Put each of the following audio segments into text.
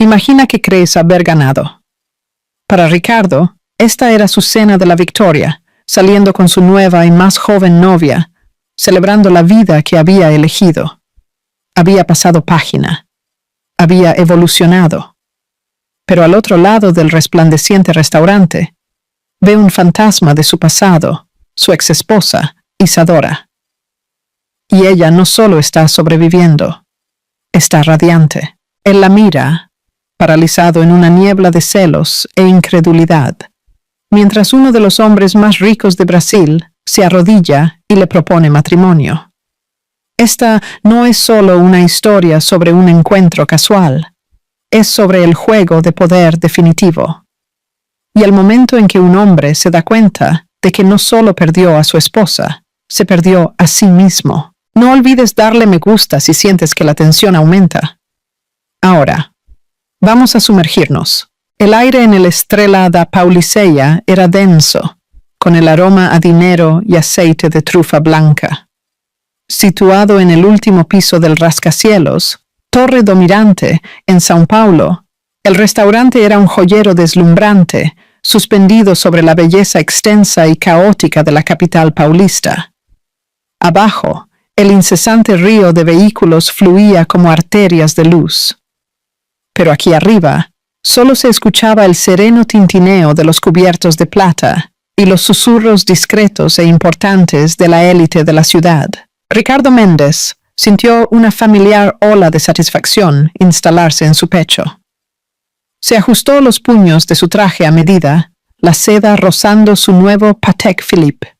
Imagina que crees haber ganado. Para Ricardo, esta era su cena de la victoria, saliendo con su nueva y más joven novia, celebrando la vida que había elegido. Había pasado página. Había evolucionado. Pero al otro lado del resplandeciente restaurante, ve un fantasma de su pasado, su exesposa, Isadora. Y ella no solo está sobreviviendo, está radiante. Él la mira, paralizado en una niebla de celos e incredulidad, mientras uno de los hombres más ricos de Brasil se arrodilla y le propone matrimonio. Esta no es solo una historia sobre un encuentro casual, es sobre el juego de poder definitivo. Y el momento en que un hombre se da cuenta de que no solo perdió a su esposa, se perdió a sí mismo. No olvides darle me gusta si sientes que la tensión aumenta. Ahora, vamos a sumergirnos. El aire en el Estrela da Pauliceia era denso, con el aroma a dinero y aceite de trufa blanca. Situado en el último piso del rascacielos, Torre do Mirante, en São Paulo, el restaurante era un joyero deslumbrante, suspendido sobre la belleza extensa y caótica de la capital paulista. Abajo, el incesante río de vehículos fluía como arterias de luz. Pero aquí arriba, solo se escuchaba el sereno tintineo de los cubiertos de plata y los susurros discretos e importantes de la élite de la ciudad. Ricardo Méndez sintió una familiar ola de satisfacción instalarse en su pecho. Se ajustó los puños de su traje a medida, la seda rozando su nuevo Patek Philippe.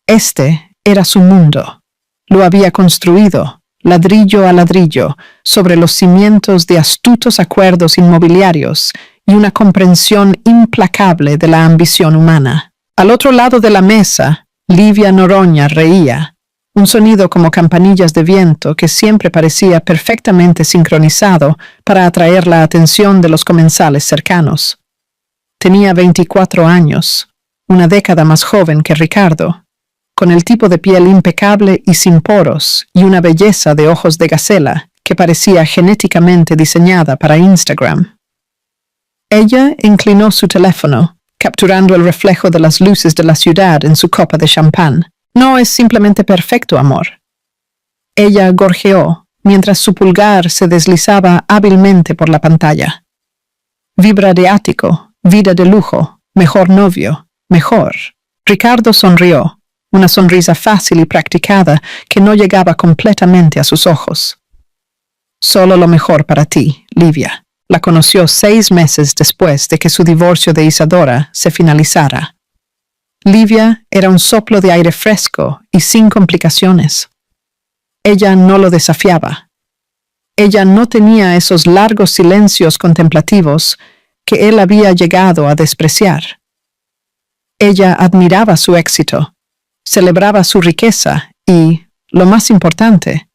Este era su mundo. Lo había construido, ladrillo a ladrillo, sobre los cimientos de astutos acuerdos inmobiliarios y una comprensión implacable de la ambición humana. Al otro lado de la mesa, Livia Noronha reía, un sonido como campanillas de viento que siempre parecía perfectamente sincronizado para atraer la atención de los comensales cercanos. Tenía 24 años, una década más joven que Ricardo, con el tipo de piel impecable y sin poros y una belleza de ojos de gacela que parecía genéticamente diseñada para Instagram. Ella inclinó su teléfono, capturando el reflejo de las luces de la ciudad en su copa de champán. No es simplemente perfecto, amor. Ella gorjeó, mientras su pulgar se deslizaba hábilmente por la pantalla. Vibra de ático, vida de lujo, mejor novio, mejor. Ricardo sonrió, una sonrisa fácil y practicada que no llegaba completamente a sus ojos. Solo lo mejor para ti, Livia. La conoció 6 meses después de que su divorcio de Isadora se finalizara. Livia era un soplo de aire fresco y sin complicaciones. Ella no lo desafiaba. Ella no tenía esos largos silencios contemplativos que él había llegado a despreciar. Ella admiraba su éxito, celebraba su riqueza y, lo más importante,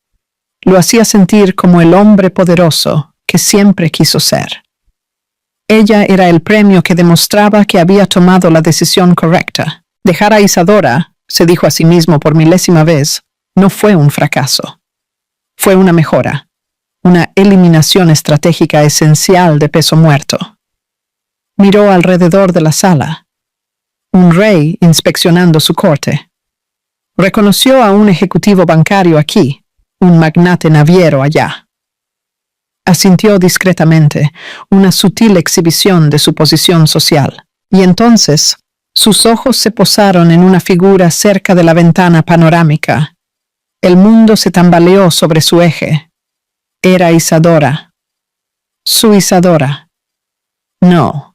lo hacía sentir como el hombre poderoso que siempre quiso ser. Ella era el premio que demostraba que había tomado la decisión correcta. Dejar a Isadora, se dijo a sí mismo por 1000ª vez, no fue un fracaso. Fue una mejora, una eliminación estratégica esencial de peso muerto. Miró alrededor de la sala. Un rey inspeccionando su corte. Reconoció a un ejecutivo bancario aquí, un magnate naviero allá. Asintió discretamente, una sutil exhibición de su posición social, y entonces sus ojos se posaron en una figura cerca de la ventana panorámica. El mundo se tambaleó sobre su eje. Era Isadora. Su Isadora. No,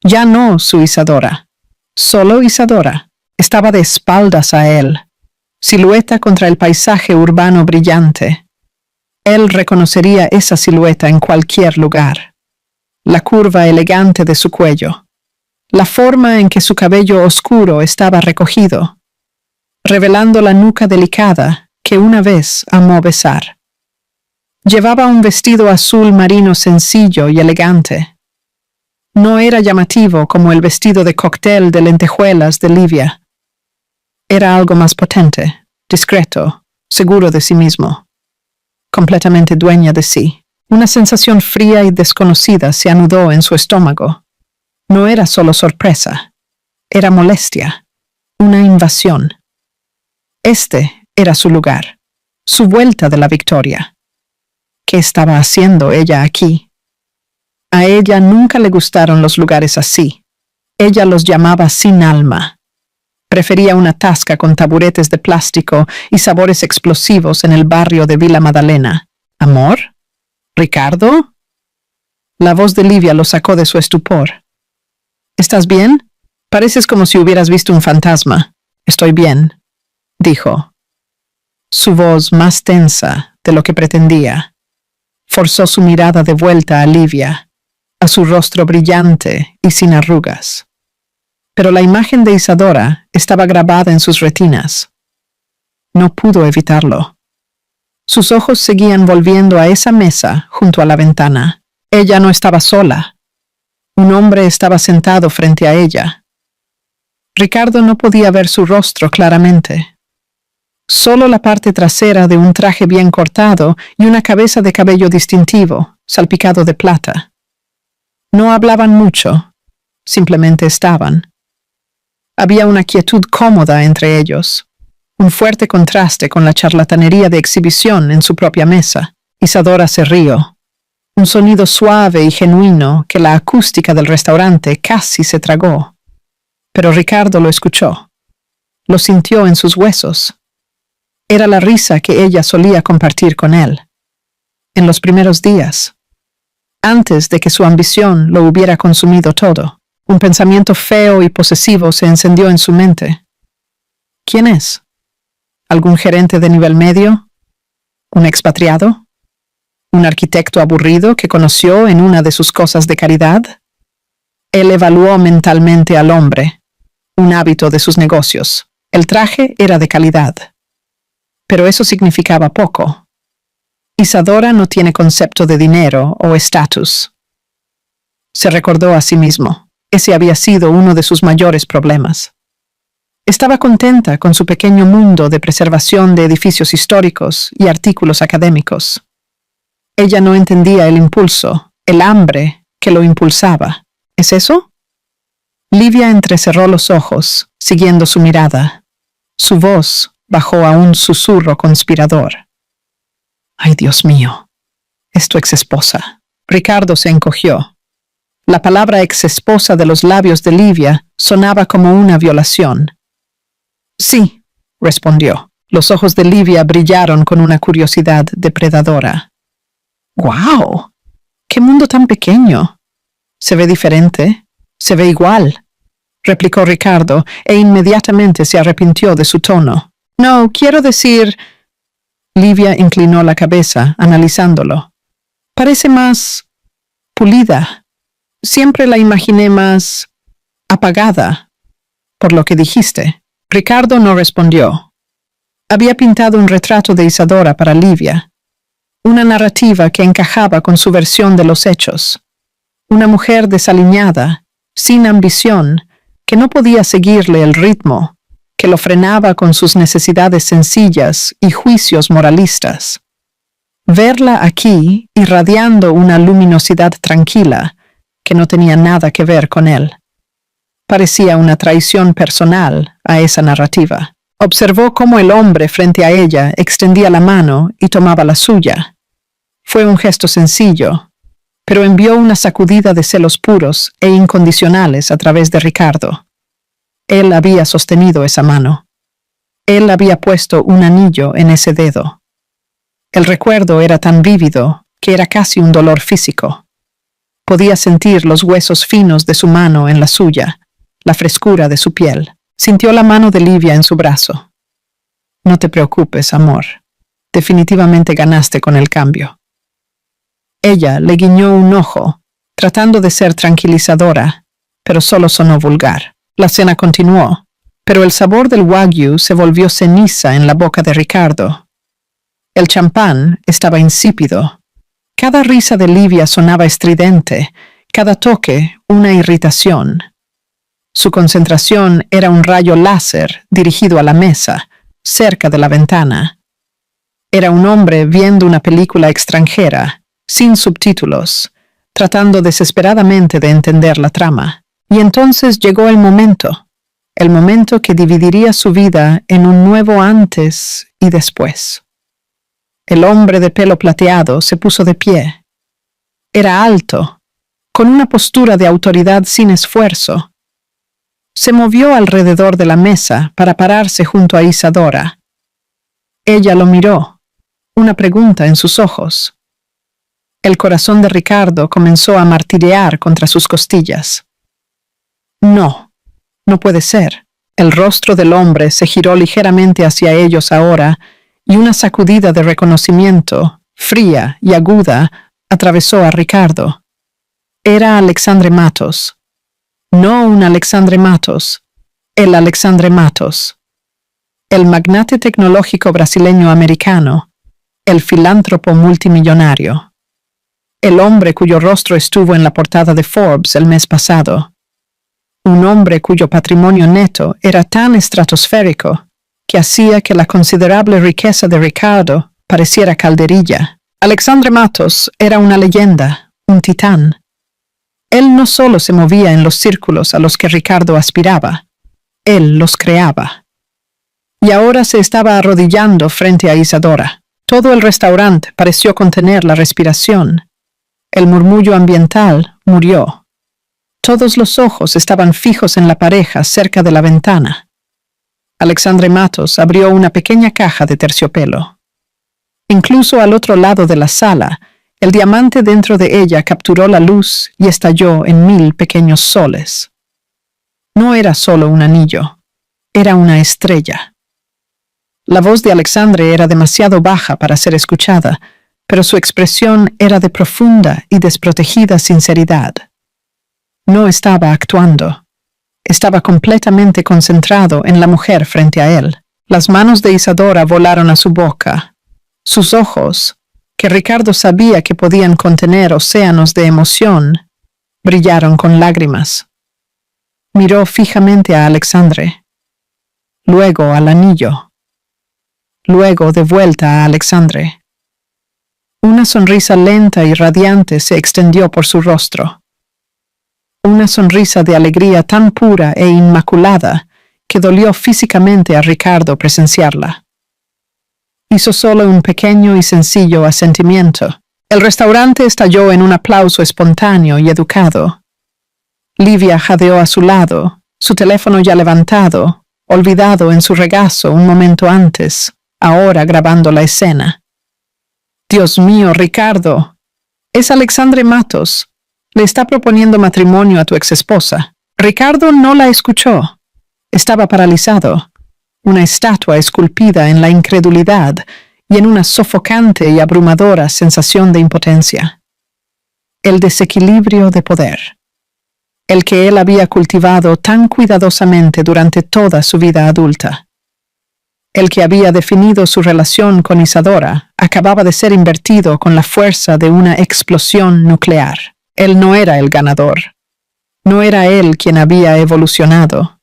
ya no su Isadora. Solo Isadora. Estaba de espaldas a él, silueta contra el paisaje urbano brillante. Él reconocería esa silueta en cualquier lugar. La curva elegante de su cuello, la forma en que su cabello oscuro estaba recogido, revelando la nuca delicada que una vez amó besar. Llevaba un vestido azul marino sencillo y elegante. No era llamativo como el vestido de cóctel de lentejuelas de Livia. Era algo más potente, discreto, seguro de sí mismo. Completamente dueña de sí, Una sensación fría y desconocida se anudó en su estómago. No era solo sorpresa, era molestia, una invasión. Este era su lugar, su vuelta de la victoria. ¿Qué estaba haciendo ella aquí? A ella nunca le gustaron los lugares así. Ella los llamaba sin alma. Prefería una tasca con taburetes de plástico y sabores explosivos en el barrio de Villa Madalena. ¿Amor? ¿Ricardo? La voz de Livia lo sacó de su estupor. ¿Estás bien? Pareces como si hubieras visto un fantasma. Estoy bien, dijo. Su voz más tensa de lo que pretendía. Forzó su mirada de vuelta a Livia, a su rostro brillante y sin arrugas. Pero la imagen de Isadora estaba grabada en sus retinas. No pudo evitarlo. Sus ojos seguían volviendo a esa mesa junto a la ventana. Ella no estaba sola. Un hombre estaba sentado frente a ella. Ricardo no podía ver su rostro claramente. Solo la parte trasera de un traje bien cortado y una cabeza de cabello distintivo, salpicado de plata. No hablaban mucho, simplemente estaban. Había una quietud cómoda entre ellos, un fuerte contraste con la charlatanería de exhibición en su propia mesa. Isadora se rió. Un sonido suave y genuino que la acústica del restaurante casi se tragó. Pero Ricardo lo escuchó. Lo sintió en sus huesos. Era la risa que ella solía compartir con él. En los primeros días. Antes de que su ambición lo hubiera consumido todo. Un pensamiento feo y posesivo se encendió en su mente. ¿Quién es? ¿Algún gerente de nivel medio? ¿Un expatriado? ¿Un arquitecto aburrido que conoció en una de sus cosas de caridad? Él evaluó mentalmente al hombre, un hábito de sus negocios. El traje era de calidad. Pero eso significaba poco. Isadora no tiene concepto de dinero o estatus. Se recordó a sí mismo. Ese había sido uno de sus mayores problemas. Estaba contenta con su pequeño mundo de preservación de edificios históricos y artículos académicos. Ella no entendía el impulso, el hambre que lo impulsaba. ¿Es eso? Livia entrecerró los ojos, siguiendo su mirada. Su voz bajó a un susurro conspirador. ¡Ay, Dios mío! Es tu exesposa. Ricardo se encogió. La palabra exesposa de los labios de Livia sonaba como una violación. Sí, respondió. Los ojos de Livia brillaron con una curiosidad depredadora. ¡Guau! ¡Qué mundo tan pequeño! ¿Se ve diferente? ¿Se ve igual?, replicó Ricardo, e inmediatamente se arrepintió de su tono. No, quiero decir... Livia inclinó la cabeza, analizándolo. Parece más... pulida. Siempre la imaginé más... apagada, por lo que dijiste. Ricardo no respondió. Había pintado un retrato de Isadora para Livia. Una narrativa que encajaba con su versión de los hechos. Una mujer desaliñada, sin ambición, que no podía seguirle el ritmo, que lo frenaba con sus necesidades sencillas y juicios moralistas. Verla aquí, irradiando una luminosidad tranquila, que no tenía nada que ver con él. Parecía una traición personal a esa narrativa. Observó cómo el hombre frente a ella extendía la mano y tomaba la suya. Fue un gesto sencillo, pero envió una sacudida de celos puros e incondicionales a través de Ricardo. Él había sostenido esa mano. Él había puesto un anillo en ese dedo. El recuerdo era tan vívido que era casi un dolor físico. Podía sentir los huesos finos de su mano en la suya, la frescura de su piel. Sintió la mano de Livia en su brazo. No te preocupes, amor. Definitivamente ganaste con el cambio. Ella le guiñó un ojo, tratando de ser tranquilizadora, pero solo sonó vulgar. La cena continuó, pero el sabor del wagyu se volvió ceniza en la boca de Ricardo. El champán estaba insípido. Cada risa de Livia sonaba estridente, cada toque una irritación. Su concentración era un rayo láser dirigido a la mesa, cerca de la ventana. Era un hombre viendo una película extranjera, sin subtítulos, tratando desesperadamente de entender la trama. Y entonces llegó el momento que dividiría su vida en un nuevo antes y después. El hombre de pelo plateado se puso de pie. Era alto, con una postura de autoridad sin esfuerzo. Se movió alrededor de la mesa para pararse junto a Isadora. Ella lo miró, una pregunta en sus ojos. El corazón de Ricardo comenzó a martillear contra sus costillas. No, no puede ser. El rostro del hombre se giró ligeramente hacia ellos ahora, y una sacudida de reconocimiento, fría y aguda, atravesó a Ricardo. Era Alexandre Matos. No un Alexandre Matos, el Alexandre Matos. El magnate tecnológico brasileño-americano, el filántropo multimillonario. El hombre cuyo rostro estuvo en la portada de Forbes el mes pasado. Un hombre cuyo patrimonio neto era tan estratosférico que hacía que la considerable riqueza de Ricardo pareciera calderilla. Alexandre Matos era una leyenda, un titán. Él no solo se movía en los círculos a los que Ricardo aspiraba, él los creaba. Y ahora se estaba arrodillando frente a Isadora. Todo el restaurante pareció contener la respiración. El murmullo ambiental murió. Todos los ojos estaban fijos en la pareja cerca de la ventana. Alexandre Matos abrió una pequeña caja de terciopelo. Incluso al otro lado de la sala, el diamante dentro de ella capturó la luz y estalló en 1000 pequeños soles. No era solo un anillo, era una estrella. La voz de Alexandre era demasiado baja para ser escuchada, pero su expresión era de profunda y desprotegida sinceridad. No estaba actuando. Estaba completamente concentrado en la mujer frente a él. Las manos de Isadora volaron a su boca. Sus ojos, que Ricardo sabía que podían contener océanos de emoción, brillaron con lágrimas. Miró fijamente a Alexandre, luego al anillo, luego de vuelta a Alexandre. Una sonrisa lenta y radiante se extendió por su rostro. Una sonrisa de alegría tan pura e inmaculada que dolió físicamente a Ricardo presenciarla. Hizo solo un pequeño y sencillo asentimiento. El restaurante estalló en un aplauso espontáneo y educado. Livia jadeó a su lado, su teléfono ya levantado, olvidado en su regazo un momento antes, ahora grabando la escena. Dios mío, Ricardo, es Alexandre Matos. Le está proponiendo matrimonio a tu exesposa. Ricardo no la escuchó. Estaba paralizado, una estatua esculpida en la incredulidad y en una sofocante y abrumadora sensación de impotencia. El desequilibrio de poder, el que él había cultivado tan cuidadosamente durante toda su vida adulta. El que había definido su relación con Isadora, acababa de ser invertido con la fuerza de una explosión nuclear. Él no era el ganador. No era él quien había evolucionado.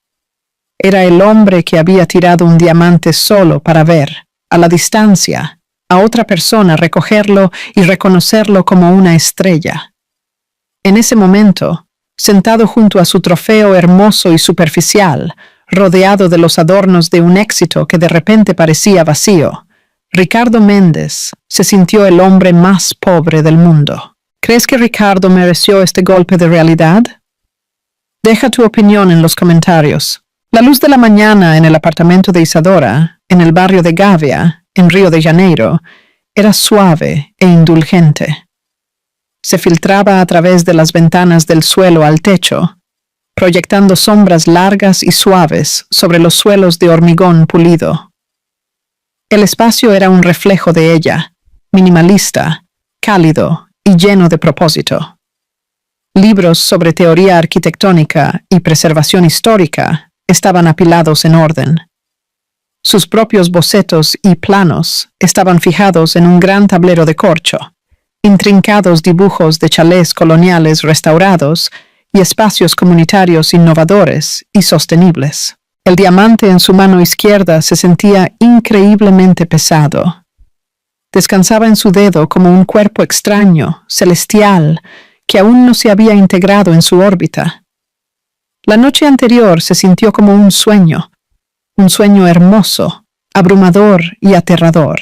Era el hombre que había tirado un diamante solo para ver, a la distancia, a otra persona recogerlo y reconocerlo como una estrella. En ese momento, sentado junto a su trofeo hermoso y superficial, rodeado de los adornos de un éxito que de repente parecía vacío, Ricardo Méndez se sintió el hombre más pobre del mundo. ¿Crees que Ricardo mereció este golpe de realidad? Deja tu opinión en los comentarios. La luz de la mañana en el apartamento de Isadora, en el barrio de Gavia, en Río de Janeiro, era suave e indulgente. Se filtraba a través de las ventanas del suelo al techo, proyectando sombras largas y suaves sobre los suelos de hormigón pulido. El espacio era un reflejo de ella, minimalista, cálido y lleno de propósito. Libros sobre teoría arquitectónica y preservación histórica estaban apilados en orden. Sus propios bocetos y planos estaban fijados en un gran tablero de corcho, intrincados dibujos de chalés coloniales restaurados y espacios comunitarios innovadores y sostenibles. El diamante en su mano izquierda se sentía increíblemente pesado. descansaba en su dedo como un cuerpo extraño, celestial, que aún no se había integrado en su órbita. La noche anterior se sintió como un sueño hermoso, abrumador y aterrador.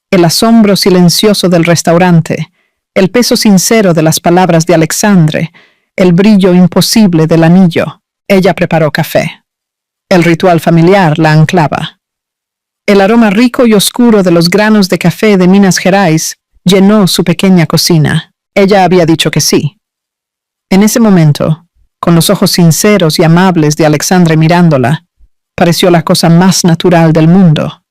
El asombro silencioso del restaurante, el peso sincero de las palabras de Alexandre, el brillo imposible del anillo. Ella preparó café. El ritual familiar la anclaba. El aroma rico y oscuro de los granos de café de Minas Gerais llenó su pequeña cocina. Ella había dicho que sí. En ese momento, con los ojos sinceros y amables de Alexandre mirándola, pareció la cosa más natural del mundo.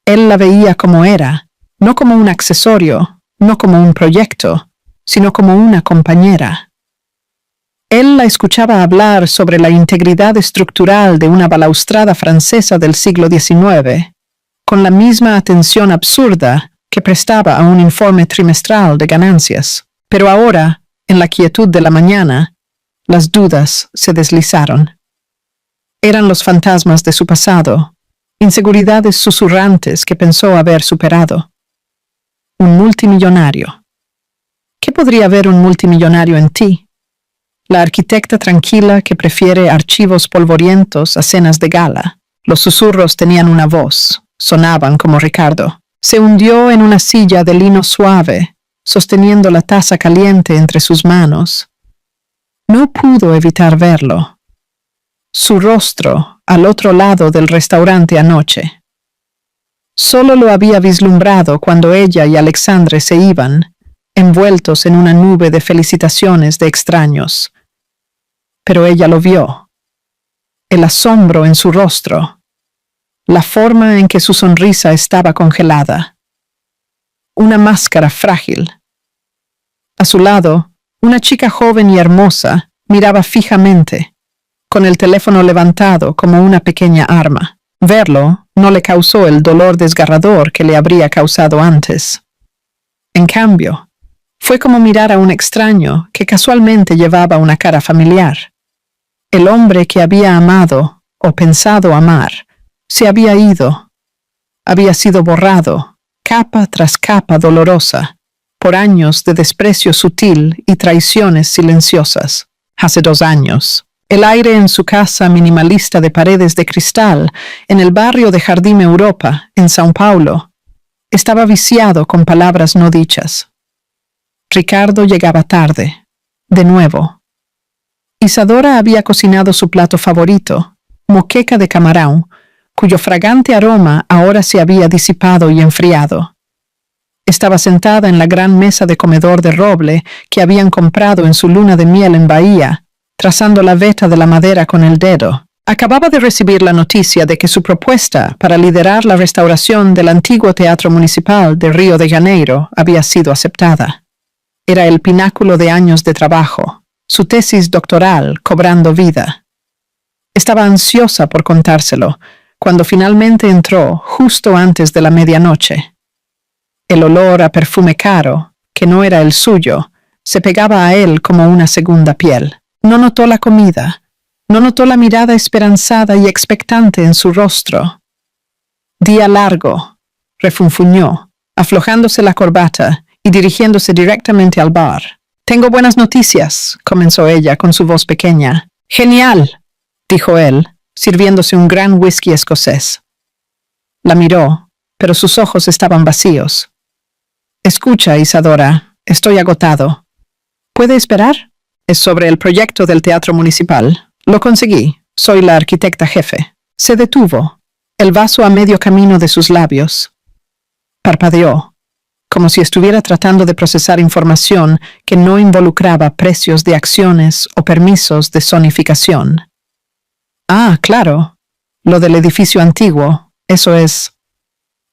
Él la veía como era, no como un accesorio, no como un proyecto, sino como una compañera. Él la escuchaba hablar sobre la integridad estructural de una balaustrada francesa del siglo XIX, con la misma atención absurda que prestaba a un informe trimestral de ganancias. Pero ahora, en la quietud de la mañana, las dudas se deslizaron. Eran los fantasmas de su pasado, inseguridades susurrantes que pensó haber superado. Un multimillonario. ¿Qué podría ver un multimillonario en ti? La arquitecta tranquila que prefiere archivos polvorientos a cenas de gala. Los susurros tenían una voz, sonaban como Ricardo. Se hundió en una silla de lino suave, sosteniendo la taza caliente entre sus manos. No pudo evitar verlo. Su rostro al otro lado del restaurante anoche. Solo lo había vislumbrado cuando ella y Alexandre se iban, envueltos en una nube de felicitaciones de extraños. Pero ella lo vio. El asombro en su rostro. La forma en que su sonrisa estaba congelada. Una máscara frágil. A su lado, una chica joven y hermosa miraba fijamente, con el teléfono levantado como una pequeña arma. Verlo no le causó el dolor desgarrador que le habría causado antes. En cambio, fue como mirar a un extraño que casualmente llevaba una cara familiar. El hombre que había amado, o pensado amar, se había ido. Había sido borrado, capa tras capa dolorosa, por años de desprecio sutil y traiciones silenciosas. Hace 2 años. El aire en su casa minimalista de paredes de cristal, en el barrio de Jardim Europa, en São Paulo, estaba viciado con palabras no dichas. Ricardo llegaba tarde, de nuevo. Isadora había cocinado su plato favorito, moqueca de camarón, cuyo fragante aroma ahora se había disipado y enfriado. Estaba sentada en la gran mesa de comedor de roble que habían comprado en su luna de miel en Bahía, trazando la veta de la madera con el dedo. Acababa de recibir la noticia de que su propuesta para liderar la restauración del antiguo Teatro Municipal de Río de Janeiro había sido aceptada. Era el pináculo de años de trabajo, su tesis doctoral cobrando vida. Estaba ansiosa por contárselo, cuando finalmente entró justo antes de la medianoche. El olor a perfume caro, que no era el suyo, se pegaba a él como una segunda piel. No notó la comida, no notó la mirada esperanzada y expectante en su rostro. Día largo, refunfuñó, aflojándose la corbata y dirigiéndose directamente al bar. «Tengo buenas noticias», comenzó ella con su voz pequeña. «Genial», dijo él, sirviéndose un gran whisky escocés. La miró, pero sus ojos estaban vacíos. «Escucha, Isadora, estoy agotado. ¿Puede esperar?» «Es sobre el proyecto del Teatro Municipal. Lo conseguí. Soy la arquitecta jefe». Se detuvo, el vaso a medio camino de sus labios. Parpadeó, como si estuviera tratando de procesar información que no involucraba precios de acciones o permisos de zonificación. «Ah, claro. Lo del edificio antiguo. Eso es...»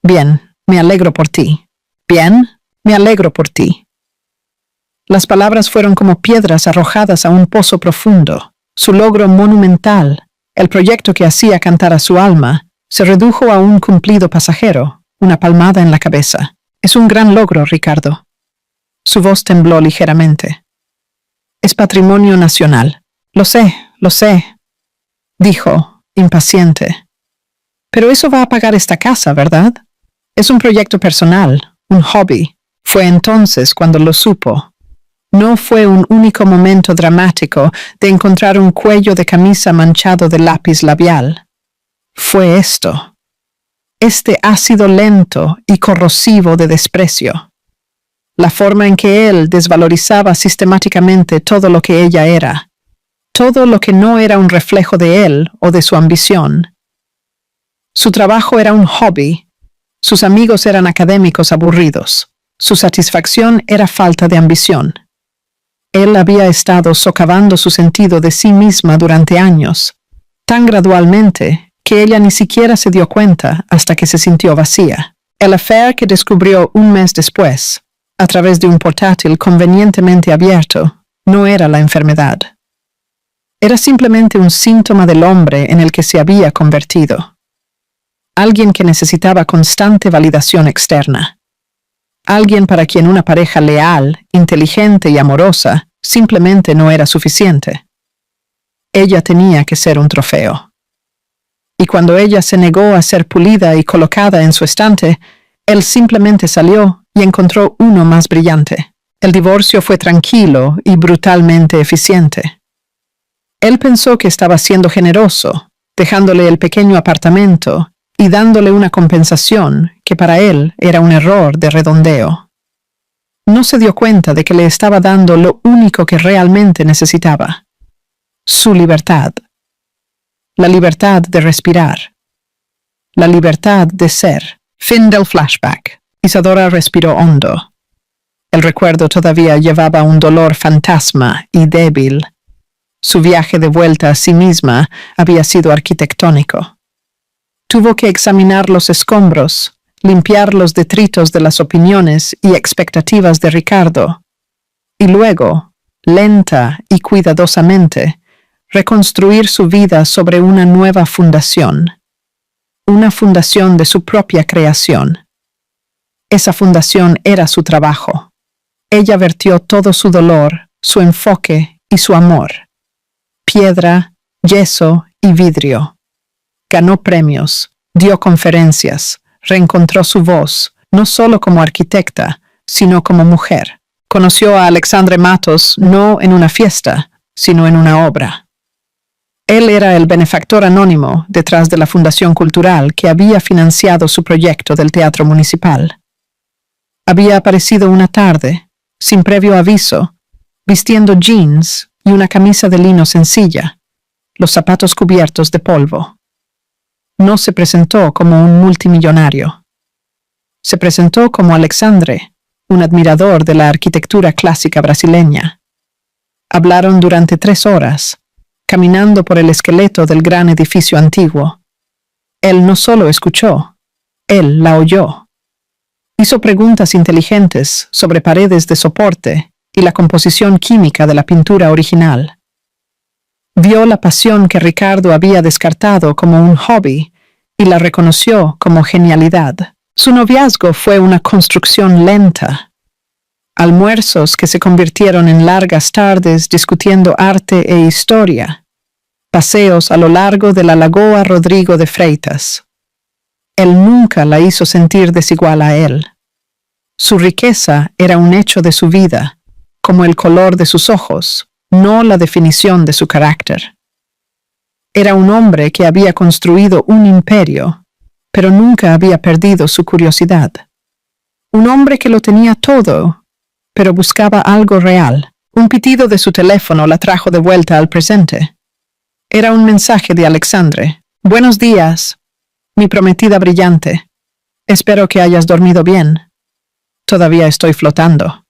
«Bien, me alegro por ti». «Bien, me alegro por ti». Las palabras fueron como piedras arrojadas a un pozo profundo. Su logro monumental, el proyecto que hacía cantar a su alma, se redujo a un cumplido pasajero, una palmada en la cabeza. «Es un gran logro, Ricardo». Su voz tembló ligeramente. «Es patrimonio nacional». Lo sé», dijo, impaciente. «Pero eso va a pagar esta casa, ¿verdad?» Es un proyecto personal, un hobby. Fue entonces cuando lo supo. No fue un único momento dramático de encontrar un cuello de camisa manchado de lápiz labial. Fue esto. Este ácido lento y corrosivo de desprecio. La forma en que él desvalorizaba sistemáticamente todo lo que ella era. Todo lo que no era un reflejo de él o de su ambición. Su trabajo era un hobby. Sus amigos eran académicos aburridos. Su satisfacción era falta de ambición. Él había estado socavando su sentido de sí misma durante años, tan gradualmente que ella ni siquiera se dio cuenta hasta que se sintió vacía. El affair que descubrió un mes después, a través de un portátil convenientemente abierto, no era la enfermedad. Era simplemente un síntoma del hombre en el que se había convertido. Alguien que necesitaba constante validación externa. Alguien para quien una pareja leal, inteligente y amorosa simplemente no era suficiente. Ella tenía que ser un trofeo. Y cuando ella se negó a ser pulida y colocada en su estante, él simplemente salió y encontró uno más brillante. El divorcio fue tranquilo y brutalmente eficiente. Él pensó que estaba siendo generoso, dejándole el pequeño apartamento y dándole una compensación que para él era un error de redondeo. No se dio cuenta de que le estaba dando lo único que realmente necesitaba: su libertad. La libertad de respirar. La libertad de ser. Fin del flashback. Isadora respiró hondo. El recuerdo todavía llevaba un dolor fantasma y débil. Su viaje de vuelta a sí misma había sido arquitectónico. Tuvo que examinar los escombros, limpiar los detritos de las opiniones y expectativas de Ricardo, y luego, lenta y cuidadosamente, reconstruir su vida sobre una nueva fundación. Una fundación de su propia creación. Esa fundación era su trabajo. Ella vertió todo su dolor, su enfoque y su amor. Piedra, yeso y vidrio. Ganó premios, dio conferencias, reencontró su voz, no solo como arquitecta, sino como mujer. Conoció a Alexandre Matos no en una fiesta, sino en una obra. Él era el benefactor anónimo detrás de la Fundación Cultural que había financiado su proyecto del Teatro Municipal. Había aparecido una tarde, sin previo aviso, vistiendo jeans y una camisa de lino sencilla, los zapatos cubiertos de polvo. No se presentó como un multimillonario. Se presentó como Alexandre, un admirador de la arquitectura clásica brasileña. Hablaron durante 3 horas, caminando por el esqueleto del gran edificio antiguo. Él no solo escuchó, él la oyó. Hizo preguntas inteligentes sobre paredes de soporte y la composición química de la pintura original. Vio la pasión que Ricardo había descartado como un hobby y la reconoció como genialidad. Su noviazgo fue una construcción lenta. Almuerzos que se convirtieron en largas tardes discutiendo arte e historia. Paseos a lo largo de la Lagoa Rodrigo de Freitas. Él nunca la hizo sentir desigual a él. Su riqueza era un hecho de su vida, como el color de sus ojos, no la definición de su carácter. Era un hombre que había construido un imperio, pero nunca había perdido su curiosidad. Un hombre que lo tenía todo, pero buscaba algo real. Un pitido de su teléfono la trajo de vuelta al presente. Era un mensaje de Alexandre. «Buenos días, mi prometida brillante. Espero que hayas dormido bien. Todavía estoy flotando.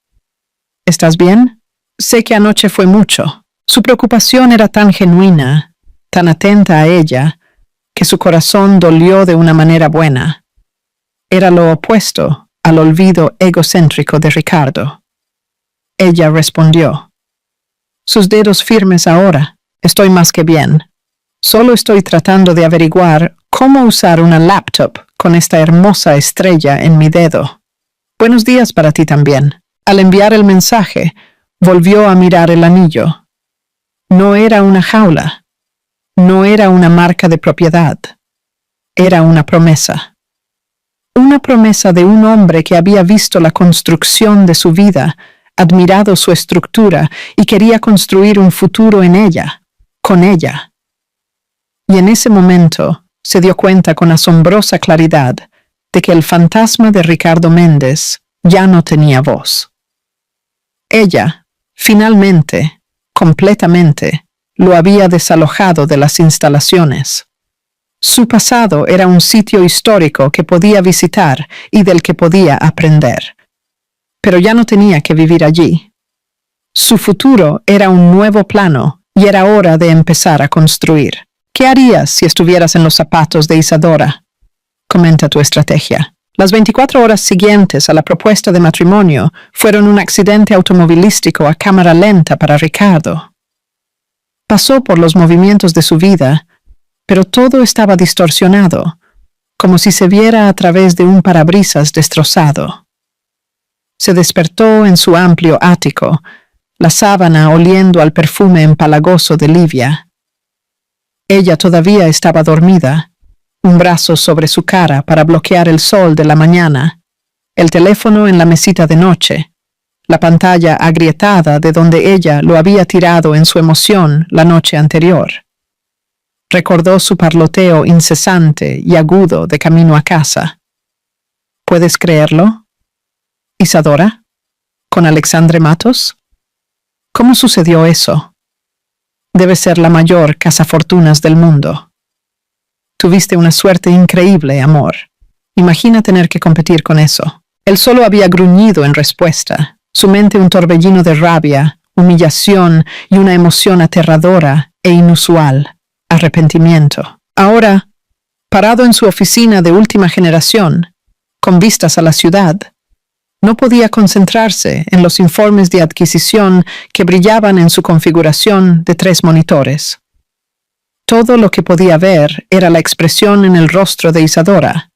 ¿Estás bien? Sé que anoche fue mucho». Su preocupación era tan genuina, tan atenta a ella, que su corazón dolió de una manera buena. Era lo opuesto al olvido egocéntrico de Ricardo. Ella respondió. «Sus dedos firmes ahora. Estoy más que bien. Solo estoy tratando de averiguar cómo usar una laptop con esta hermosa estrella en mi dedo. Buenos días para ti también». Al enviar el mensaje, volvió a mirar el anillo. No era una jaula. No era una marca de propiedad. Era una promesa. Una promesa de un hombre que había visto la construcción de su vida, admirado su estructura y quería construir un futuro en ella, con ella. Y en ese momento se dio cuenta con asombrosa claridad de que el fantasma de Ricardo Méndez ya no tenía voz. Ella, finalmente, completamente, lo había desalojado de las instalaciones. Su pasado era un sitio histórico que podía visitar y del que podía aprender. Pero ya no tenía que vivir allí. Su futuro era un nuevo plano y era hora de empezar a construir. ¿Qué harías si estuvieras en los zapatos de Isadora? Comenta tu estrategia. Las 24 horas siguientes a la propuesta de matrimonio fueron un accidente automovilístico a cámara lenta para Ricardo. Pasó por los movimientos de su vida, pero todo estaba distorsionado, como si se viera a través de un parabrisas destrozado. Se despertó en su amplio ático, la sábana oliendo al perfume empalagoso de Livia. Ella todavía estaba dormida, un brazo sobre su cara para bloquear el sol de la mañana, el teléfono en la mesita de noche, la pantalla agrietada de donde ella lo había tirado en su emoción la noche anterior. Recordó su parloteo incesante y agudo de camino a casa. ¿Puedes creerlo? ¿Isadora? ¿Con Alexandre Matos? ¿Cómo sucedió eso? Debe ser la mayor cazafortunas del mundo. Tuviste una suerte increíble, amor. Imagina tener que competir con eso. Él solo había gruñido en respuesta, su mente un torbellino de rabia, humillación y una emoción aterradora e inusual. Arrepentimiento. Ahora, parado en su oficina de última generación, con vistas a la ciudad, no podía concentrarse en los informes de adquisición que brillaban en su configuración de 3 monitores. Todo lo que podía ver era la expresión en el rostro de Isadora,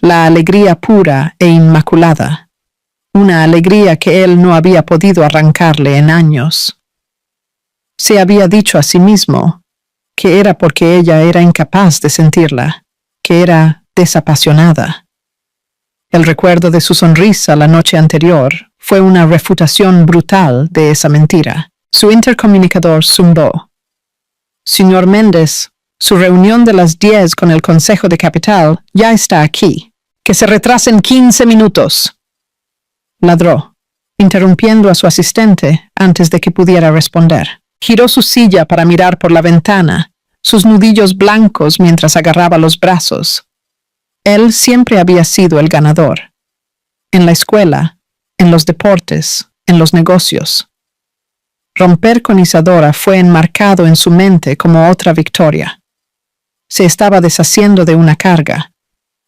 la alegría pura e inmaculada, una alegría que él no había podido arrancarle en años. Se había dicho a sí mismo que era porque ella era incapaz de sentirla, que era desapasionada. El recuerdo de su sonrisa la noche anterior fue una refutación brutal de esa mentira. Su intercomunicador zumbó. Señor Méndez, su reunión de las 10 con el Consejo de Capital ya está aquí. Que se retrasen 15 minutos. Ladró, interrumpiendo a su asistente antes de que pudiera responder. Giró su silla para mirar por la ventana, sus nudillos blancos mientras agarraba los brazos. Él siempre había sido el ganador. En la escuela, en los deportes, en los negocios. Romper con Isadora fue enmarcado en su mente como otra victoria. Se estaba deshaciendo de una carga.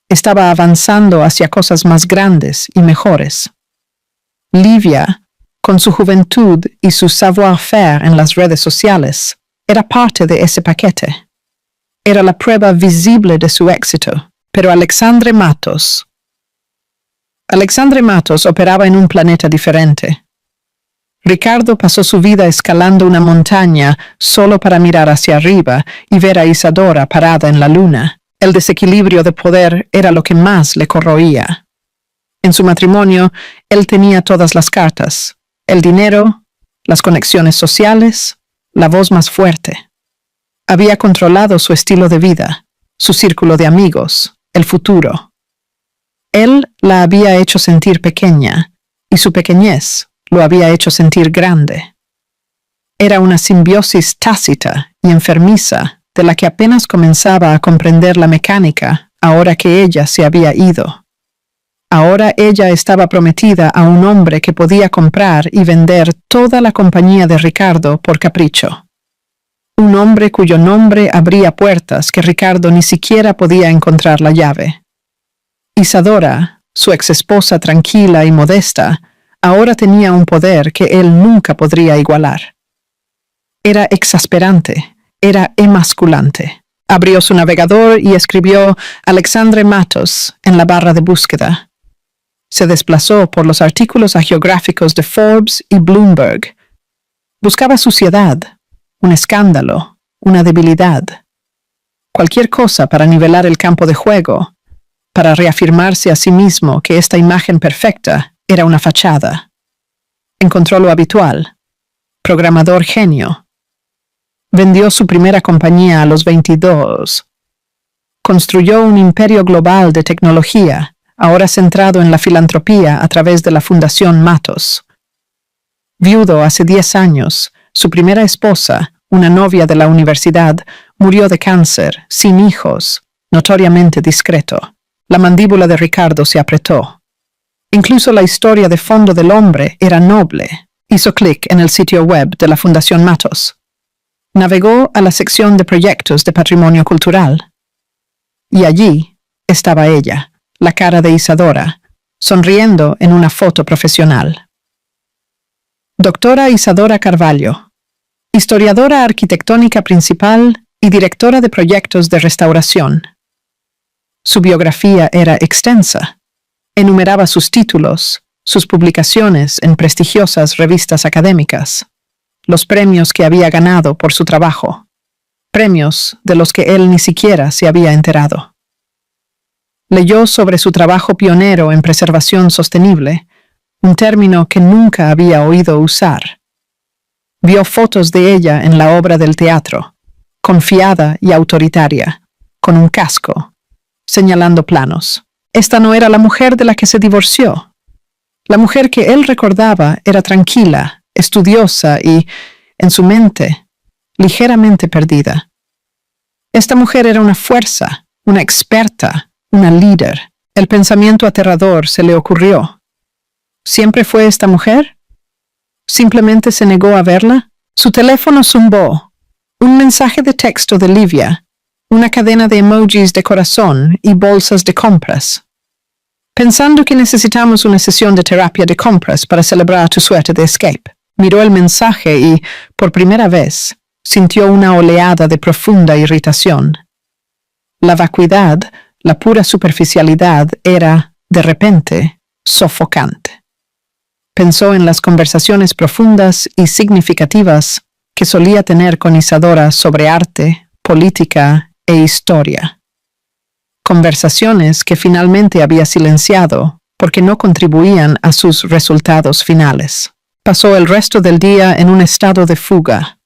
Estaba avanzando hacia cosas más grandes y mejores. Livia, con su juventud y su savoir-faire en las redes sociales, era parte de ese paquete. Era la prueba visible de su éxito. Pero Alexandre Matos operaba en un planeta diferente. Ricardo pasó su vida escalando una montaña solo para mirar hacia arriba y ver a Isadora parada en la luna. El desequilibrio de poder era lo que más le corroía. En su matrimonio, él tenía todas las cartas: el dinero, las conexiones sociales, la voz más fuerte. Había controlado su estilo de vida, su círculo de amigos, el futuro. Él la había hecho sentir pequeña, y su pequeñez lo había hecho sentir grande. Era una simbiosis tácita y enfermiza de la que apenas comenzaba a comprender la mecánica ahora que ella se había ido. Ahora ella estaba prometida a un hombre que podía comprar y vender toda la compañía de Ricardo por capricho. Un hombre cuyo nombre abría puertas que Ricardo ni siquiera podía encontrar la llave. Isadora, su exesposa tranquila y modesta, ahora tenía un poder que él nunca podría igualar. Era exasperante, era emasculante. Abrió su navegador y escribió Alexandre Matos en la barra de búsqueda. Se desplazó por los artículos hagiográficos de Forbes y Bloomberg. Buscaba suciedad, un escándalo, una debilidad. Cualquier cosa para nivelar el campo de juego, para reafirmarse a sí mismo que esta imagen perfecta era una fachada. Encontró lo habitual. Programador genio. Vendió su primera compañía a los 22. Construyó un imperio global de tecnología, ahora centrado en la filantropía a través de la Fundación Matos. Viudo hace 10 años, su primera esposa, una novia de la universidad, murió de cáncer, sin hijos, notoriamente discreto. La mandíbula de Ricardo se apretó. Incluso la historia de fondo del hombre era noble. Hizo clic en el sitio web de la Fundación Matos. Navegó a la sección de proyectos de patrimonio cultural. Y allí estaba ella, la cara de Isadora, sonriendo en una foto profesional. Doctora Isadora Carvalho, historiadora arquitectónica principal y directora de proyectos de restauración. Su biografía era extensa. Enumeraba sus títulos, sus publicaciones en prestigiosas revistas académicas, los premios que había ganado por su trabajo, premios de los que él ni siquiera se había enterado. Leyó sobre su trabajo pionero en preservación sostenible, un término que nunca había oído usar. Vio fotos de ella en la obra del teatro, confiada y autoritaria, con un casco, señalando planos. Esta no era la mujer de la que se divorció. La mujer que él recordaba era tranquila, estudiosa y, en su mente, ligeramente perdida. Esta mujer era una fuerza, una experta, una líder. El pensamiento aterrador se le ocurrió. ¿Siempre fue esta mujer? ¿Simplemente se negó a verla? Su teléfono zumbó. Un mensaje de texto de Livia, una cadena de emojis de corazón y bolsas de compras. Pensando que necesitamos una sesión de terapia de compras para celebrar tu suerte de escape. Miró el mensaje y, por primera vez, sintió una oleada de profunda irritación. La vacuidad, la pura superficialidad era, de repente, sofocante. Pensó en las conversaciones profundas y significativas que solía tener con Isadora sobre arte, política e historia. Conversaciones que finalmente había silenciado porque no contribuían a sus resultados finales. Pasó el resto del día en un estado de fuga.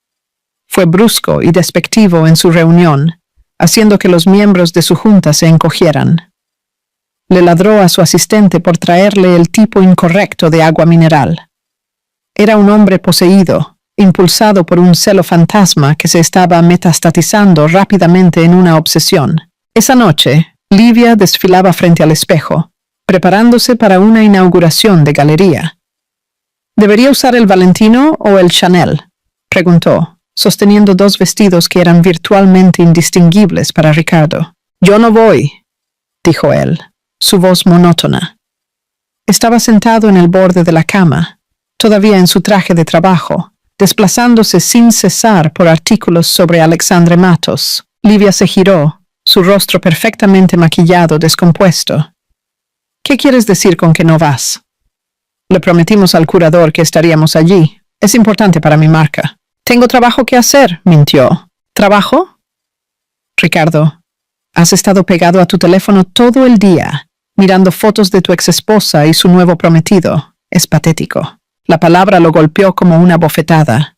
Fue brusco y despectivo en su reunión, haciendo que los miembros de su junta se encogieran. Le ladró a su asistente por traerle el tipo incorrecto de agua mineral. Era un hombre poseído, impulsado por un celo fantasma que se estaba metastatizando rápidamente en una obsesión. Esa noche, Livia desfilaba frente al espejo, preparándose para una inauguración de galería. ¿Debería usar el Valentino o el Chanel?, preguntó, sosteniendo dos vestidos que eran virtualmente indistinguibles para Ricardo. «Yo no voy», dijo él, su voz monótona. Estaba sentado en el borde de la cama, todavía en su traje de trabajo, desplazándose sin cesar por artículos sobre Alexandre Matos. Livia se giró, su rostro perfectamente maquillado, descompuesto. «¿Qué quieres decir con que no vas?» «Le prometimos al curador que estaríamos allí. Es importante para mi marca». «Tengo trabajo que hacer», mintió. «¿Trabajo?» «Ricardo, has estado pegado a tu teléfono todo el día, mirando fotos de tu exesposa y su nuevo prometido. Es patético». La palabra lo golpeó como una bofetada.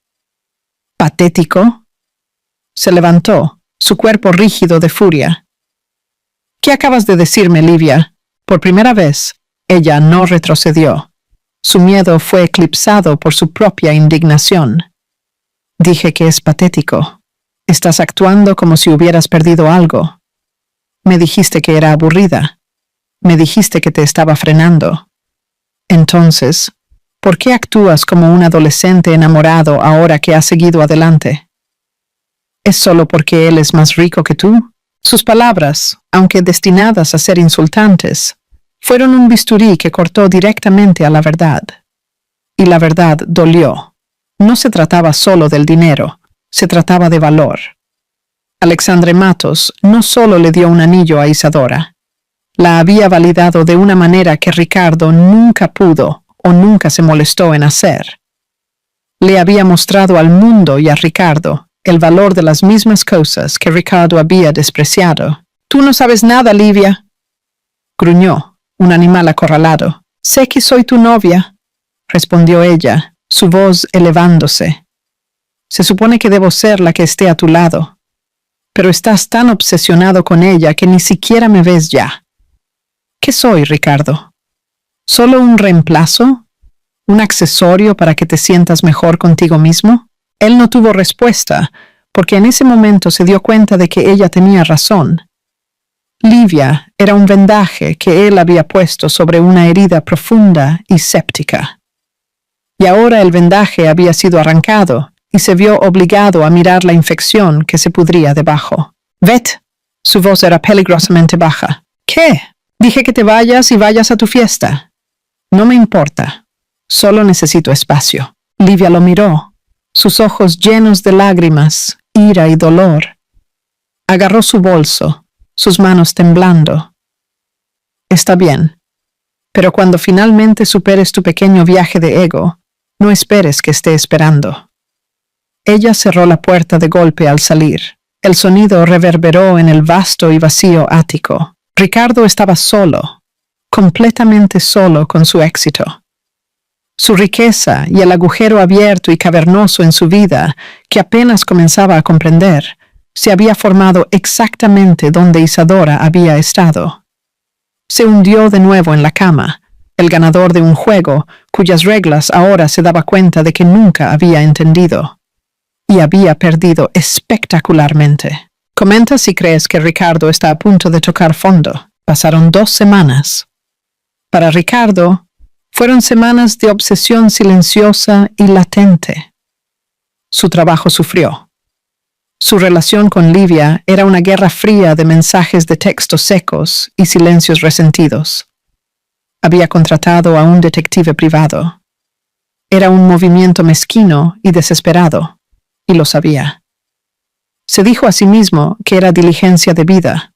«¿Patético?» Se levantó, su cuerpo rígido de furia. «¿Qué acabas de decirme, Livia?» Por primera vez, ella no retrocedió. Su miedo fue eclipsado por su propia indignación. «Dije que es patético. Estás actuando como si hubieras perdido algo. Me dijiste que era aburrida. Me dijiste que te estaba frenando. Entonces, ¿por qué actúas como un adolescente enamorado ahora que has seguido adelante? ¿Es solo porque él es más rico que tú?» Sus palabras, aunque destinadas a ser insultantes, fueron un bisturí que cortó directamente a la verdad. Y la verdad dolió. No se trataba solo del dinero, se trataba de valor. Alexandre Matos no solo le dio un anillo a Isadora, la había validado de una manera que Ricardo nunca pudo o nunca se molestó en hacer. Le había mostrado al mundo y a Ricardo el valor de las mismas cosas que Ricardo había despreciado. «Tú no sabes nada, Livia». gruñó, un animal acorralado. Sé que soy tu novia, respondió ella, su voz elevándose. Se supone que debo ser la que esté a tu lado, pero estás tan obsesionado con ella que ni siquiera me ves ya. ¿Qué soy, Ricardo? ¿Solo un reemplazo? ¿Un accesorio para que te sientas mejor contigo mismo? Él no tuvo respuesta, porque en ese momento se dio cuenta de que ella tenía razón. Livia era un vendaje que él había puesto sobre una herida profunda y séptica. Y ahora el vendaje había sido arrancado y se vio obligado a mirar la infección que se pudría debajo. «Vete». Su voz era peligrosamente baja. «¿Qué? Dije que te vayas y vayas a tu fiesta». «No me importa. Solo necesito espacio». Livia lo miró, sus ojos llenos de lágrimas, ira y dolor. Agarró su bolso, sus manos temblando. «Está bien, pero cuando finalmente superes tu pequeño viaje de ego, no esperes que esté esperando». Ella cerró la puerta de golpe al salir. El sonido reverberó en el vasto y vacío ático. Ricardo estaba solo, completamente solo con su éxito. Su riqueza y el agujero abierto y cavernoso en su vida, que apenas comenzaba a comprender, se había formado exactamente donde Isadora había estado. Se hundió de nuevo en la cama, el ganador de un juego cuyas reglas ahora se daba cuenta de que nunca había entendido. Y había perdido espectacularmente. Comenta si crees que Ricardo está a punto de tocar fondo. Pasaron 2 semanas. Para Ricardo, fueron semanas de obsesión silenciosa y latente. Su trabajo sufrió. Su relación con Livia era una guerra fría de mensajes de texto secos y silencios resentidos. Había contratado a un detective privado. Era un movimiento mezquino y desesperado, y lo sabía. Se dijo a sí mismo que era diligencia debida,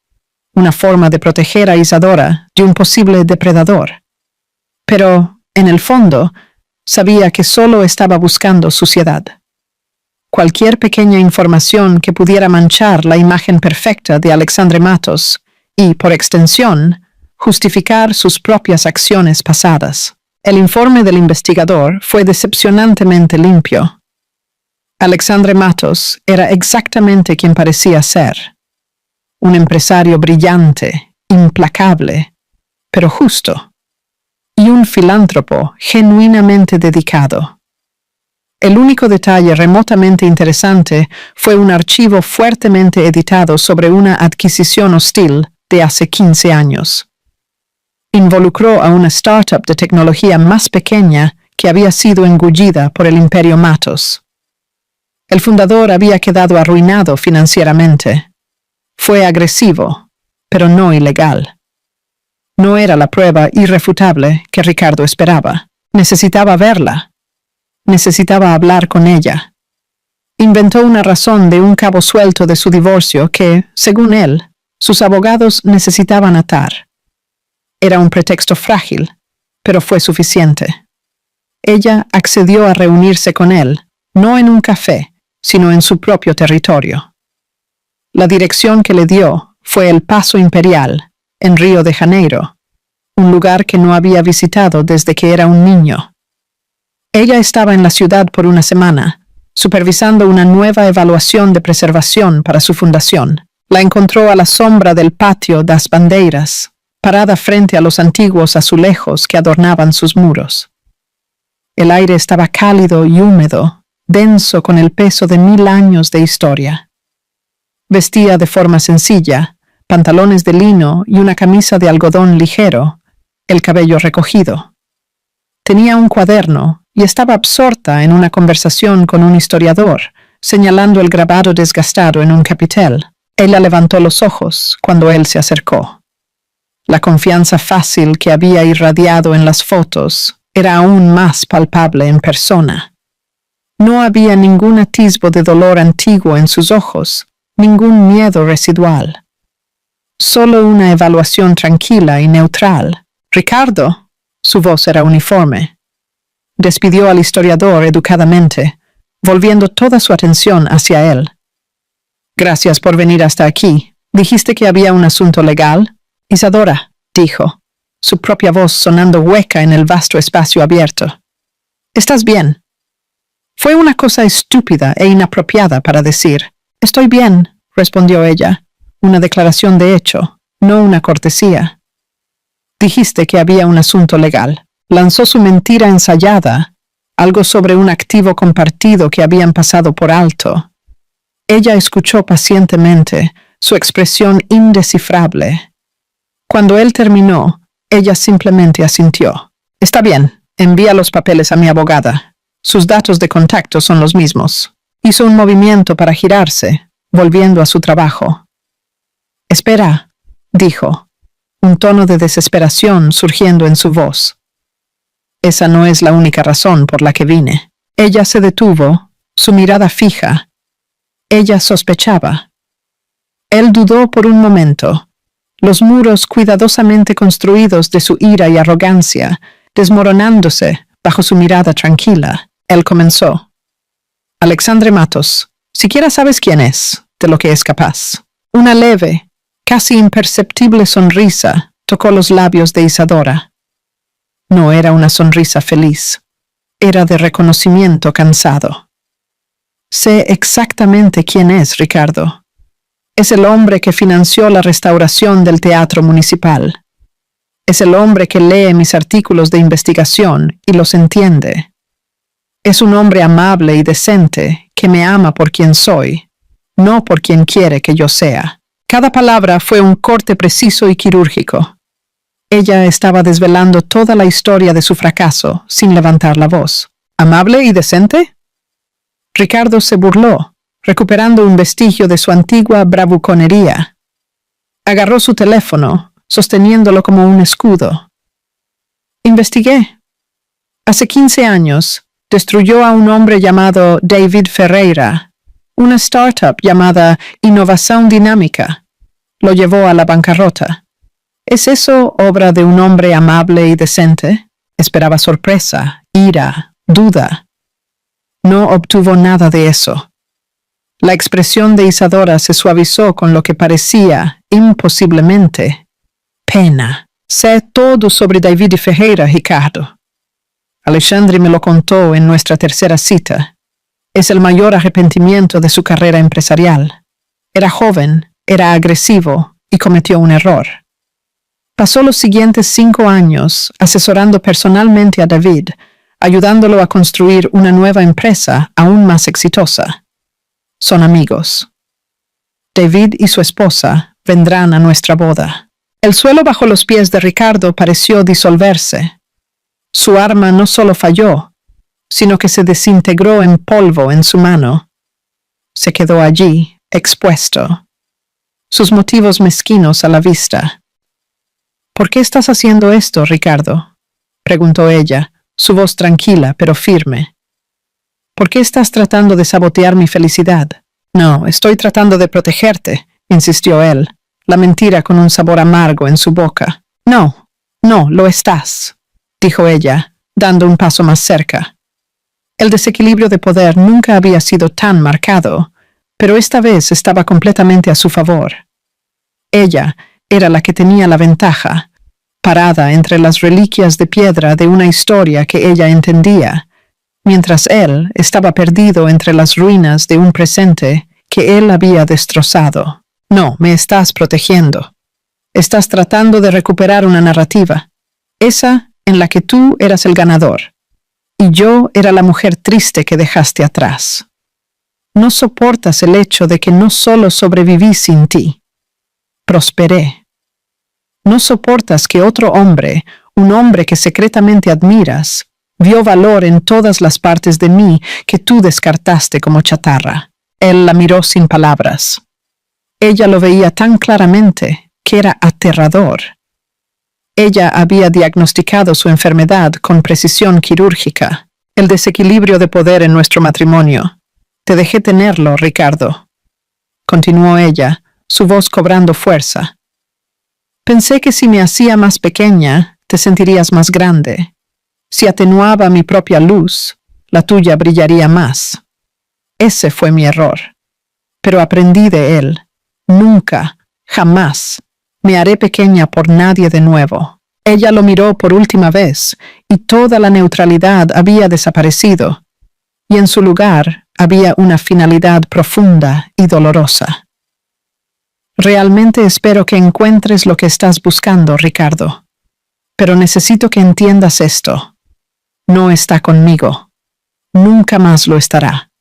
una forma de proteger a Isadora de un posible depredador. Pero, en el fondo, sabía que solo estaba buscando suciedad. Cualquier pequeña información que pudiera manchar la imagen perfecta de Alexandre Matos y, por extensión, justificar sus propias acciones pasadas. El informe del investigador fue decepcionantemente limpio. Alexandre Matos era exactamente quien parecía ser. Un empresario brillante, implacable, pero justo. Y un filántropo genuinamente dedicado. El único detalle remotamente interesante fue un archivo fuertemente editado sobre una adquisición hostil de hace 15 años. Involucró a una startup de tecnología más pequeña que había sido engullida por el imperio Matos. El fundador había quedado arruinado financieramente. Fue agresivo, pero no ilegal. No era la prueba irrefutable que Ricardo esperaba. Necesitaba verla. Necesitaba hablar con ella. Inventó una razón de un cabo suelto de su divorcio que, según él, sus abogados necesitaban atar. Era un pretexto frágil, pero fue suficiente. Ella accedió a reunirse con él, no en un café, sino en su propio territorio. La dirección que le dio fue el Paso Imperial, en Río de Janeiro, un lugar que no había visitado desde que era un niño. Ella estaba en la ciudad por una semana, supervisando una nueva evaluación de preservación para su fundación. La encontró a la sombra del patio das Bandeiras, parada frente a los antiguos azulejos que adornaban sus muros. El aire estaba cálido y húmedo, denso con el peso de 1000 años de historia. Vestía de forma sencilla, pantalones de lino y una camisa de algodón ligero, el cabello recogido. Tenía un cuaderno y estaba absorta en una conversación con un historiador, señalando el grabado desgastado en un capitel. Ella levantó los ojos cuando él se acercó. La confianza fácil que había irradiado en las fotos era aún más palpable en persona. No había ningún atisbo de dolor antiguo en sus ojos, ningún miedo residual. Solo una evaluación tranquila y neutral. «Ricardo», su voz era uniforme. Despidió al historiador educadamente, volviendo toda su atención hacia él. «Gracias por venir hasta aquí. ¿Dijiste que había un asunto legal?» «Isadora», dijo, su propia voz sonando hueca en el vasto espacio abierto. ¿Estás bien? Fue una cosa estúpida e inapropiada para decir. Estoy bien, respondió ella, una declaración de hecho, no una cortesía. Dijiste que había un asunto legal. Lanzó su mentira ensayada, algo sobre un activo compartido que habían pasado por alto. Ella escuchó pacientemente, su expresión indescifrable. Cuando él terminó, ella simplemente asintió. Está bien, envía los papeles a mi abogada. Sus datos de contacto son los mismos. Hizo un movimiento para girarse, volviendo a su trabajo. Espera, dijo, un tono de desesperación surgiendo en su voz. Esa no es la única razón por la que vine. Ella se detuvo, su mirada fija. Ella sospechaba. Él dudó por un momento. Los muros cuidadosamente construidos de su ira y arrogancia, desmoronándose bajo su mirada tranquila, él comenzó. Alexandre Matos, siquiera sabes quién es, de lo que es capaz. Una leve, casi imperceptible sonrisa tocó los labios de Isadora. No era una sonrisa feliz, era de reconocimiento cansado. Sé exactamente quién es, Ricardo. Es el hombre que financió la restauración del teatro municipal. Es el hombre que lee mis artículos de investigación y los entiende. Es un hombre amable y decente que me ama por quien soy, no por quien quiere que yo sea. Cada palabra fue un corte preciso y quirúrgico. Ella estaba desvelando toda la historia de su fracaso sin levantar la voz. ¿Amable y decente? Ricardo se burló, recuperando un vestigio de su antigua bravuconería. Agarró su teléfono, sosteniéndolo como un escudo. Investigué. Hace 15 años, destruyó a un hombre llamado David Ferreira, una startup llamada Innovación Dinámica. Lo llevó a la bancarrota. ¿Es eso obra de un hombre amable y decente? Esperaba sorpresa, ira, duda. No obtuvo nada de eso. La expresión de Isadora se suavizó con lo que parecía, imposiblemente, pena. Sé todo sobre David Ferreira, Ricardo. Alexandre me lo contó en nuestra tercera cita. Es el mayor arrepentimiento de su carrera empresarial. Era joven, era agresivo y cometió un error. Pasó los siguientes 5 años asesorando personalmente a David, ayudándolo a construir una nueva empresa aún más exitosa. Son amigos. David y su esposa vendrán a nuestra boda. El suelo bajo los pies de Ricardo pareció disolverse. Su arma no solo falló, sino que se desintegró en polvo en su mano. Se quedó allí, expuesto. Sus motivos mezquinos a la vista. ¿Por qué estás haciendo esto, Ricardo?, preguntó ella, su voz tranquila pero firme. ¿Por qué estás tratando de sabotear mi felicidad? No, estoy tratando de protegerte, insistió él, la mentira con un sabor amargo en su boca. No, lo estás, dijo ella, dando un paso más cerca. El desequilibrio de poder nunca había sido tan marcado, pero esta vez estaba completamente a su favor. Ella era la que tenía la ventaja, parada entre las reliquias de piedra de una historia que ella entendía, mientras él estaba perdido entre las ruinas de un presente que él había destrozado. No, me estás protegiendo. Estás tratando de recuperar una narrativa, esa en la que tú eras el ganador, y yo era la mujer triste que dejaste atrás. No soportas el hecho de que no solo sobreviví sin ti, prosperé. No soportas que otro hombre, un hombre que secretamente admiras, vio valor en todas las partes de mí que tú descartaste como chatarra. Él la miró sin palabras. Ella lo veía tan claramente que era aterrador. Ella había diagnosticado su enfermedad con precisión quirúrgica, el desequilibrio de poder en nuestro matrimonio. Te dejé tenerlo, Ricardo. Continuó ella, su voz cobrando fuerza. Pensé que si me hacía más pequeña, te sentirías más grande. Si atenuaba mi propia luz, la tuya brillaría más. Ese fue mi error. Pero aprendí de él. Nunca, jamás, Me haré pequeña por nadie de nuevo. Ella lo miró por última vez, y toda la neutralidad había desaparecido, y en su lugar había una finalidad profunda y dolorosa. Realmente espero que encuentres lo que estás buscando, Ricardo. Pero necesito que entiendas esto. No está conmigo. Nunca más lo estará.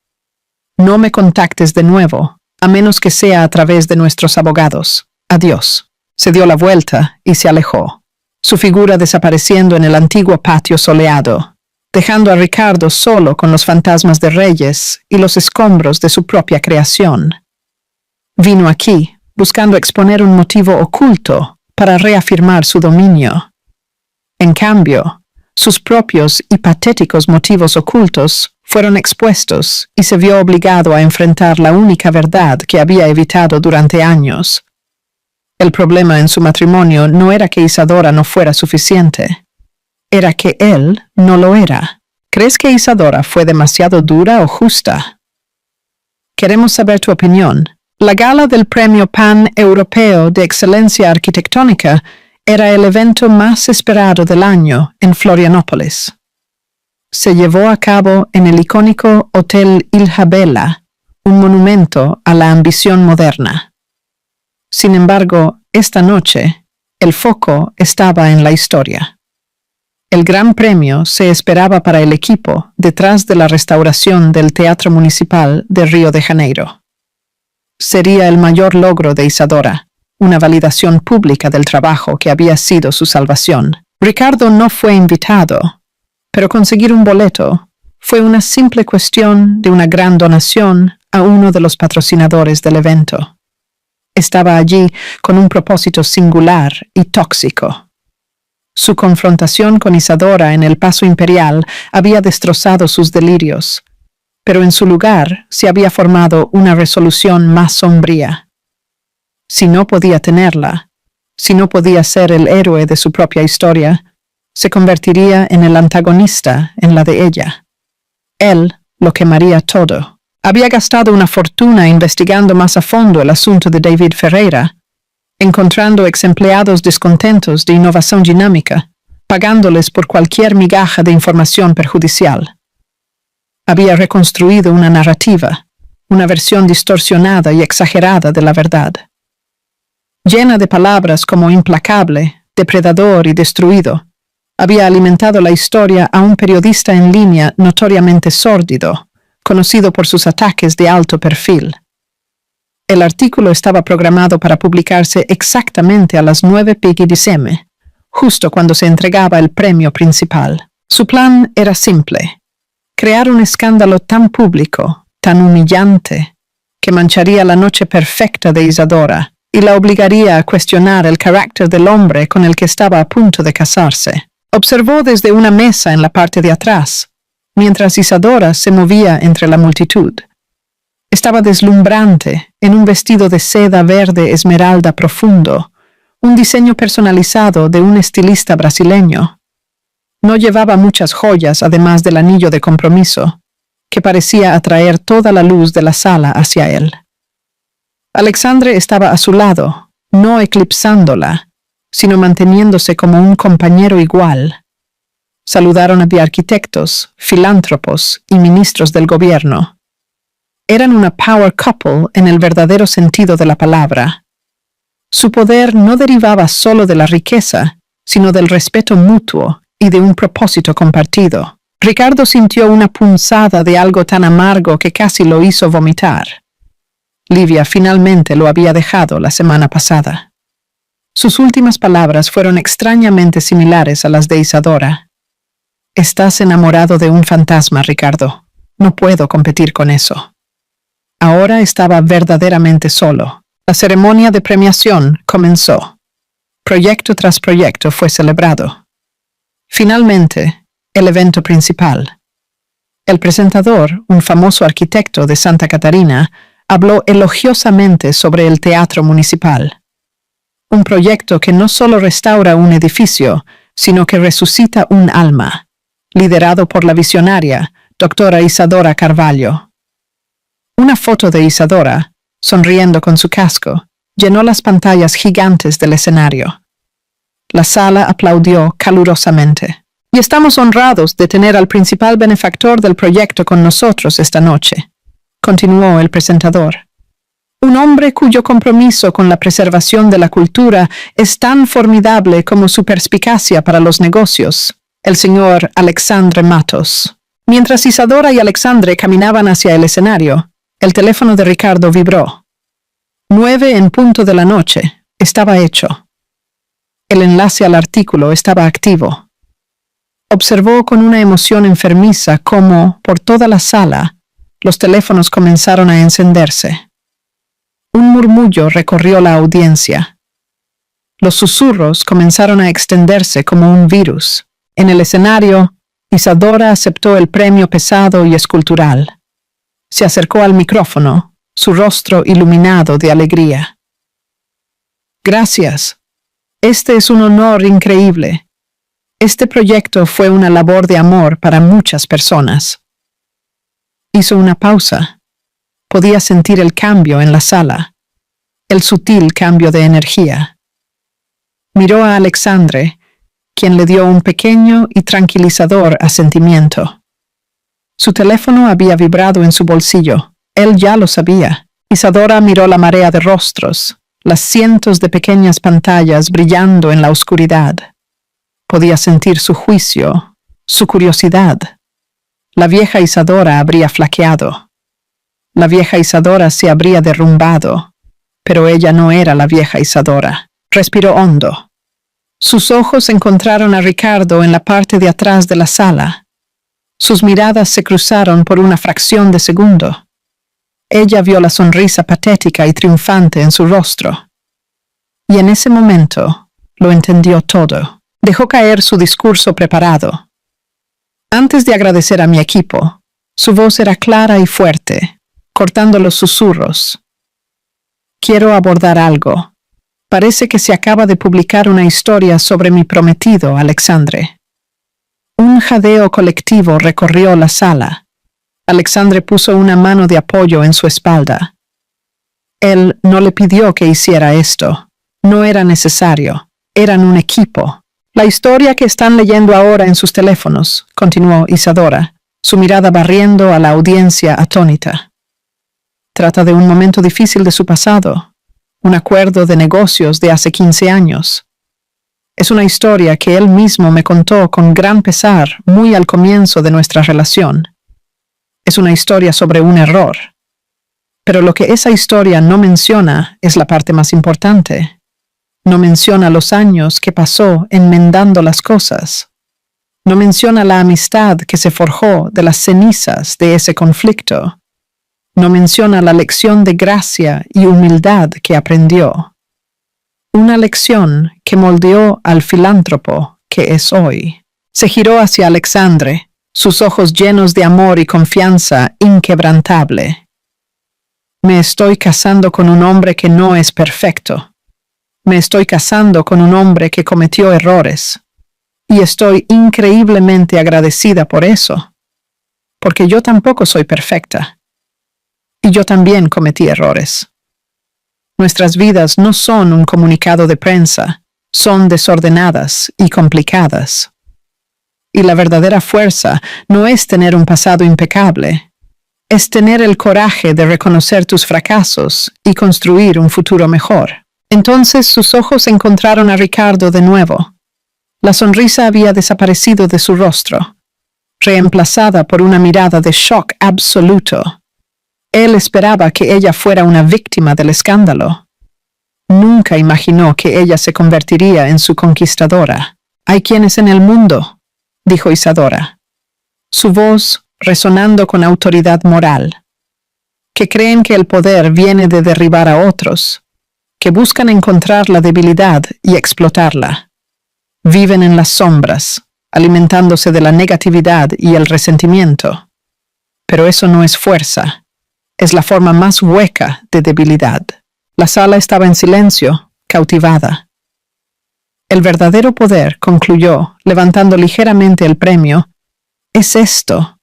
No me contactes de nuevo, a menos que sea a través de nuestros abogados. Adiós. Se dio la vuelta y se alejó, su figura desapareciendo en el antiguo patio soleado, dejando a Ricardo solo con los fantasmas de reyes y los escombros de su propia creación. Vino aquí, buscando exponer un motivo oculto para reafirmar su dominio. En cambio, sus propios y patéticos motivos ocultos fueron expuestos y se vio obligado a enfrentar la única verdad que había evitado durante años. El problema en su matrimonio no era que Isadora no fuera suficiente, era que él no lo era. ¿Crees que Isadora fue demasiado dura o justa? Queremos saber tu opinión. La gala del Premio Pan-Europeo de Excelencia Arquitectónica era el evento más esperado del año en Florianópolis. Se llevó a cabo en el icónico Hotel Ilha Bella, un monumento a la ambición moderna. Sin embargo, esta noche, el foco estaba en la historia. El gran premio se esperaba para el equipo detrás de la restauración del Teatro Municipal de Río de Janeiro. Sería el mayor logro de Isadora, una validación pública del trabajo que había sido su salvación. Ricardo no fue invitado, pero conseguir un boleto fue una simple cuestión de una gran donación a uno de los patrocinadores del evento. Estaba allí con un propósito singular y tóxico. Su confrontación con Isadora en el Paso Imperial había destrozado sus delirios, pero en su lugar se había formado una resolución más sombría. Si no podía tenerla, si no podía ser el héroe de su propia historia, se convertiría en el antagonista en la de ella. Él lo quemaría todo. Había gastado una fortuna investigando más a fondo el asunto de David Ferreira, encontrando ex empleados descontentos de Innovación Dinámica, pagándoles por cualquier migaja de información perjudicial. Había reconstruido una narrativa, una versión distorsionada y exagerada de la verdad. Llena de palabras como implacable, depredador y destruido, había alimentado la historia a un periodista en línea notoriamente sórdido, conocido por sus ataques de alto perfil. El artículo estaba programado para publicarse exactamente a las 9 p.m., justo cuando se entregaba el premio principal. Su plan era simple: crear un escándalo tan público, tan humillante, que mancharía la noche perfecta de Isadora y la obligaría a cuestionar el carácter del hombre con el que estaba a punto de casarse. Observó desde una mesa en la parte de atrás, mientras Isadora se movía entre la multitud. Estaba deslumbrante, en un vestido de seda verde esmeralda profundo, un diseño personalizado de un estilista brasileño. No llevaba muchas joyas además del anillo de compromiso, que parecía atraer toda la luz de la sala hacia él. Alexandre estaba a su lado, no eclipsándola, sino manteniéndose como un compañero igual. Saludaron a arquitectos, filántropos y ministros del gobierno. Eran una power couple en el verdadero sentido de la palabra. Su poder no derivaba solo de la riqueza, sino del respeto mutuo y de un propósito compartido. Ricardo sintió una punzada de algo tan amargo que casi lo hizo vomitar. Livia finalmente lo había dejado la semana pasada. Sus últimas palabras fueron extrañamente similares a las de Isadora. Estás enamorado de un fantasma, Ricardo. No puedo competir con eso. Ahora estaba verdaderamente solo. La ceremonia de premiación comenzó. Proyecto tras proyecto fue celebrado. Finalmente, el evento principal. El presentador, un famoso arquitecto de Santa Catarina, habló elogiosamente sobre el Teatro Municipal. Un proyecto que no solo restaura un edificio, sino que resucita un alma, liderado por la visionaria, doctora Isadora Carvalho. Una foto de Isadora, sonriendo con su casco, llenó las pantallas gigantes del escenario. La sala aplaudió calurosamente. Y estamos honrados de tener al principal benefactor del proyecto con nosotros esta noche, continuó el presentador. Un hombre cuyo compromiso con la preservación de la cultura es tan formidable como su perspicacia para los negocios, el señor Alexandre Matos. Mientras Isadora y Alexandre caminaban hacia el escenario, el teléfono de Ricardo vibró. 9 en punto de la noche. Estaba hecho. El enlace al artículo estaba activo. Observó con una emoción enfermiza cómo, por toda la sala, los teléfonos comenzaron a encenderse. Un murmullo recorrió la audiencia. Los susurros comenzaron a extenderse como un virus. En el escenario, Isadora aceptó el premio pesado y escultural. Se acercó al micrófono, su rostro iluminado de alegría. Gracias. Este es un honor increíble. Este proyecto fue una labor de amor para muchas personas. Hizo una pausa. Podía sentir el cambio en la sala, el sutil cambio de energía. Miró a Alexandre, quien le dio un pequeño y tranquilizador asentimiento. Su teléfono había vibrado en su bolsillo. Él ya lo sabía. Isadora miró la marea de rostros, las cientos de pequeñas pantallas brillando en la oscuridad. Podía sentir su juicio, su curiosidad. La vieja Isadora habría flaqueado. La vieja Isadora se habría derrumbado, pero ella no era la vieja Isadora. Respiró hondo. Sus ojos encontraron a Ricardo en la parte de atrás de la sala. Sus miradas se cruzaron por una fracción de segundo. Ella vio la sonrisa patética y triunfante en su rostro. Y en ese momento lo entendió todo. Dejó caer su discurso preparado. Antes de agradecer a mi equipo, su voz era clara y fuerte, cortando los susurros. Quiero abordar algo. Parece que se acaba de publicar una historia sobre mi prometido, Alexandre. Un jadeo colectivo recorrió la sala. Alexandre puso una mano de apoyo en su espalda. Él no le pidió que hiciera esto. No era necesario. Eran un equipo. La historia que están leyendo ahora en sus teléfonos, continuó Isadora, su mirada barriendo a la audiencia atónita. Trata de un momento difícil de su pasado, un acuerdo de negocios de hace 15 años. Es una historia que él mismo me contó con gran pesar muy al comienzo de nuestra relación. Es una historia sobre un error. Pero lo que esa historia no menciona es la parte más importante. No menciona los años que pasó enmendando las cosas. No menciona la amistad que se forjó de las cenizas de ese conflicto. No menciona la lección de gracia y humildad que aprendió. Una lección que moldeó al filántropo que es hoy. Se giró hacia Alexandre, sus ojos llenos de amor y confianza inquebrantable. Me estoy casando con un hombre que no es perfecto. Me estoy casando con un hombre que cometió errores. Y estoy increíblemente agradecida por eso. Porque yo tampoco soy perfecta. Y yo también cometí errores. Nuestras vidas no son un comunicado de prensa, son desordenadas y complicadas. Y la verdadera fuerza no es tener un pasado impecable, es tener el coraje de reconocer tus fracasos y construir un futuro mejor. Entonces sus ojos encontraron a Ricardo de nuevo. La sonrisa había desaparecido de su rostro, reemplazada por una mirada de shock absoluto. Él esperaba que ella fuera una víctima del escándalo. Nunca imaginó que ella se convertiría en su conquistadora. Hay quienes en el mundo, dijo Isadora, su voz resonando con autoridad moral, que creen que el poder viene de derribar a otros, que buscan encontrar la debilidad y explotarla. Viven en las sombras, alimentándose de la negatividad y el resentimiento. Pero eso no es fuerza, es la forma más hueca de debilidad. La sala estaba en silencio, cautivada. El verdadero poder, concluyó, levantando ligeramente el premio, es esto,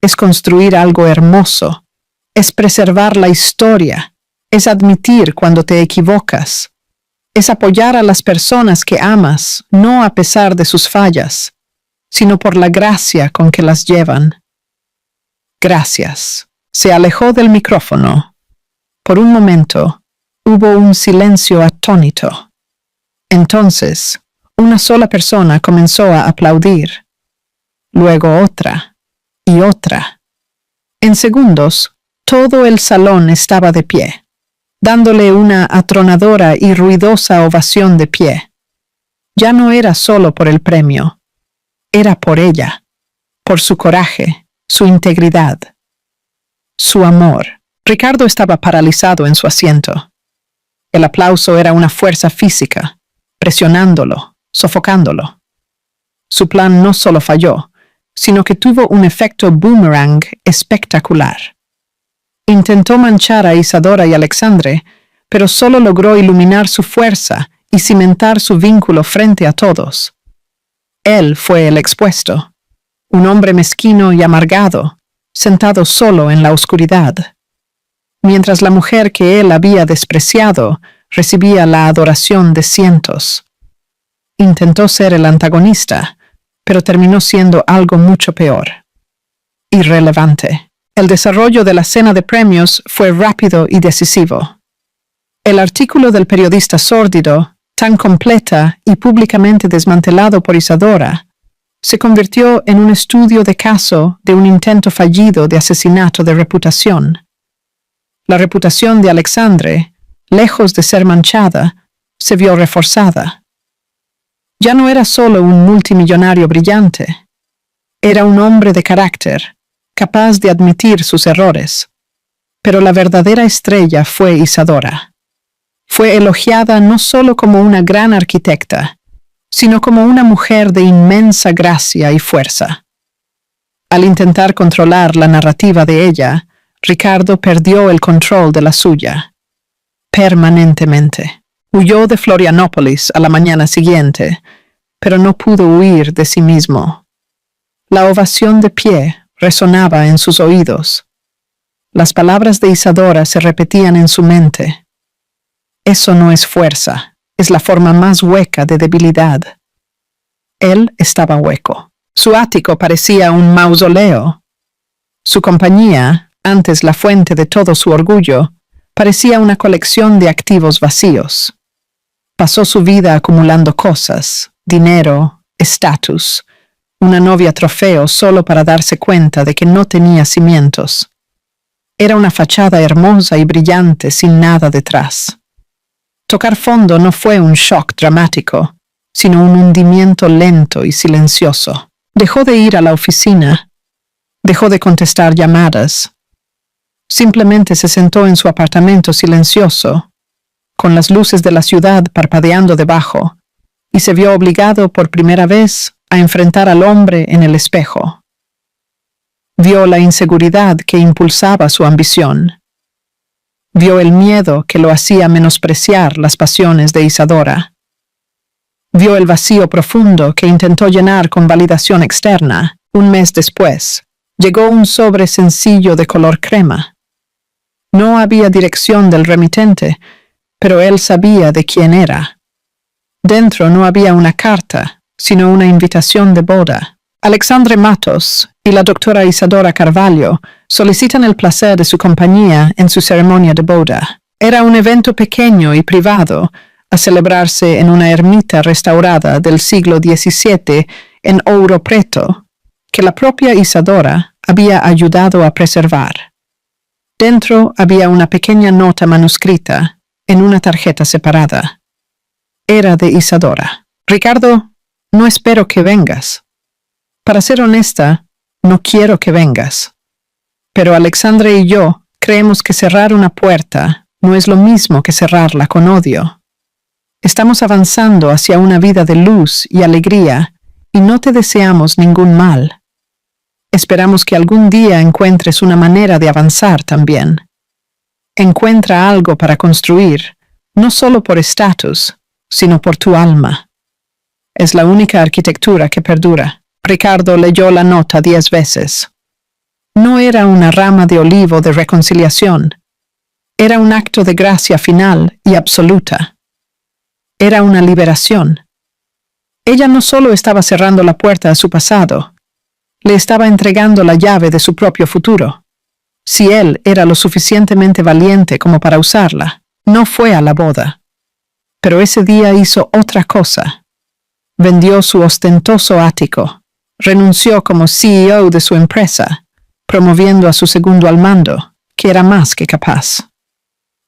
es construir algo hermoso, es preservar la historia, Es admitir cuando te equivocas. Es apoyar a las personas que amas, no a pesar de sus fallas, sino por la gracia con que las llevan. Gracias. Se alejó del micrófono. Por un momento, hubo un silencio atónito. Entonces, una sola persona comenzó a aplaudir. Luego otra y otra. En segundos, todo el salón estaba de pie, dándole una atronadora y ruidosa ovación de pie. Ya no era solo por el premio, era por ella, por su coraje, su integridad, su amor. Ricardo estaba paralizado en su asiento. El aplauso era una fuerza física, presionándolo, sofocándolo. Su plan no solo falló, sino que tuvo un efecto boomerang espectacular. Intentó manchar a Isadora y Alexandre, pero solo logró iluminar su fuerza y cimentar su vínculo frente a todos. Él fue el expuesto, un hombre mezquino y amargado, sentado solo en la oscuridad, mientras la mujer que él había despreciado recibía la adoración de cientos. Intentó ser el antagonista, pero terminó siendo algo mucho peor. Irrelevante. El desarrollo de la cena de premios fue rápido y decisivo. El artículo del periodista sórdido, tan completa y públicamente desmantelado por Isadora, se convirtió en un estudio de caso de un intento fallido de asesinato de reputación. La reputación de Alexandre, lejos de ser manchada, se vio reforzada. Ya no era solo un multimillonario brillante. Era un hombre de carácter, capaz de admitir sus errores. Pero la verdadera estrella fue Isadora. Fue elogiada no solo como una gran arquitecta, sino como una mujer de inmensa gracia y fuerza. Al intentar controlar la narrativa de ella, Ricardo perdió el control de la suya. Permanentemente. Huyó de Florianópolis a la mañana siguiente, pero no pudo huir de sí mismo. La ovación de pie resonaba en sus oídos. Las palabras de Isadora se repetían en su mente. Eso no es fuerza, es la forma más hueca de debilidad. Él estaba hueco. Su ático parecía un mausoleo. Su compañía, antes la fuente de todo su orgullo, parecía una colección de activos vacíos. Pasó su vida acumulando cosas, dinero, estatus, una novia trofeo solo para darse cuenta de que no tenía cimientos. Era una fachada hermosa y brillante sin nada detrás. Tocar fondo no fue un shock dramático, sino un hundimiento lento y silencioso. Dejó de ir a la oficina, dejó de contestar llamadas. Simplemente se sentó en su apartamento silencioso, con las luces de la ciudad parpadeando debajo, y se vio obligado por primera vez a enfrentar al hombre en el espejo. Vio la inseguridad que impulsaba su ambición. Vio el miedo que lo hacía menospreciar las pasiones de Isadora. Vio el vacío profundo que intentó llenar con validación externa. Un mes después, llegó un sobre sencillo de color crema. No había dirección del remitente, pero él sabía de quién era. Dentro no había una carta, sino una invitación de boda. Alexandre Matos y la doctora Isadora Carvalho solicitan el placer de su compañía en su ceremonia de boda. Era un evento pequeño y privado, a celebrarse en una ermita restaurada del siglo XVII en Ouro Preto, que la propia Isadora había ayudado a preservar. Dentro había una pequeña nota manuscrita en una tarjeta separada. Era de Isadora. Ricardo, no espero que vengas. Para ser honesta, no quiero que vengas. Pero Alexandre y yo creemos que cerrar una puerta no es lo mismo que cerrarla con odio. Estamos avanzando hacia una vida de luz y alegría y no te deseamos ningún mal. Esperamos que algún día encuentres una manera de avanzar también. Encuentra algo para construir, no solo por estatus, sino por tu alma. Es la única arquitectura que perdura. Ricardo leyó la nota 10 veces. No era una rama de olivo de reconciliación. Era un acto de gracia final y absoluta. Era una liberación. Ella no solo estaba cerrando la puerta a su pasado, le estaba entregando la llave de su propio futuro. Si él era lo suficientemente valiente como para usarla, no fue a la boda. Pero ese día hizo otra cosa. Vendió su ostentoso ático, renunció como CEO de su empresa, promoviendo a su segundo al mando, que era más que capaz.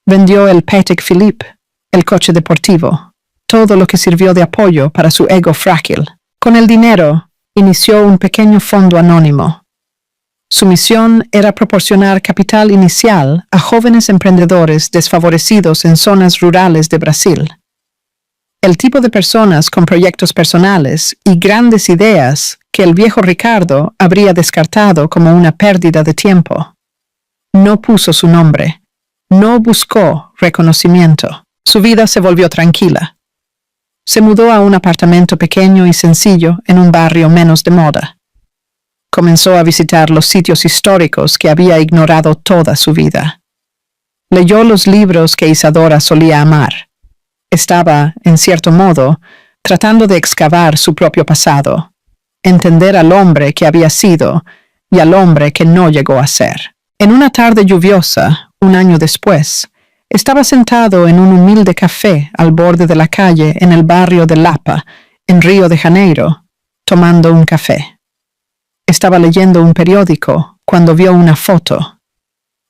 Vendió el Patek Philippe, el coche deportivo, todo lo que sirvió de apoyo para su ego frágil. Con el dinero, inició un pequeño fondo anónimo. Su misión era proporcionar capital inicial a jóvenes emprendedores desfavorecidos en zonas rurales de Brasil. El tipo de personas con proyectos personales y grandes ideas que el viejo Ricardo habría descartado como una pérdida de tiempo. No puso su nombre. No buscó reconocimiento. Su vida se volvió tranquila. Se mudó a un apartamento pequeño y sencillo en un barrio menos de moda. Comenzó a visitar los sitios históricos que había ignorado toda su vida. Leyó los libros que Isadora solía amar. Estaba, en cierto modo, tratando de excavar su propio pasado, entender al hombre que había sido y al hombre que no llegó a ser. En una tarde lluviosa, un año después, estaba sentado en un humilde café al borde de la calle en el barrio de Lapa, en Río de Janeiro, tomando un café. Estaba leyendo un periódico cuando vio una foto.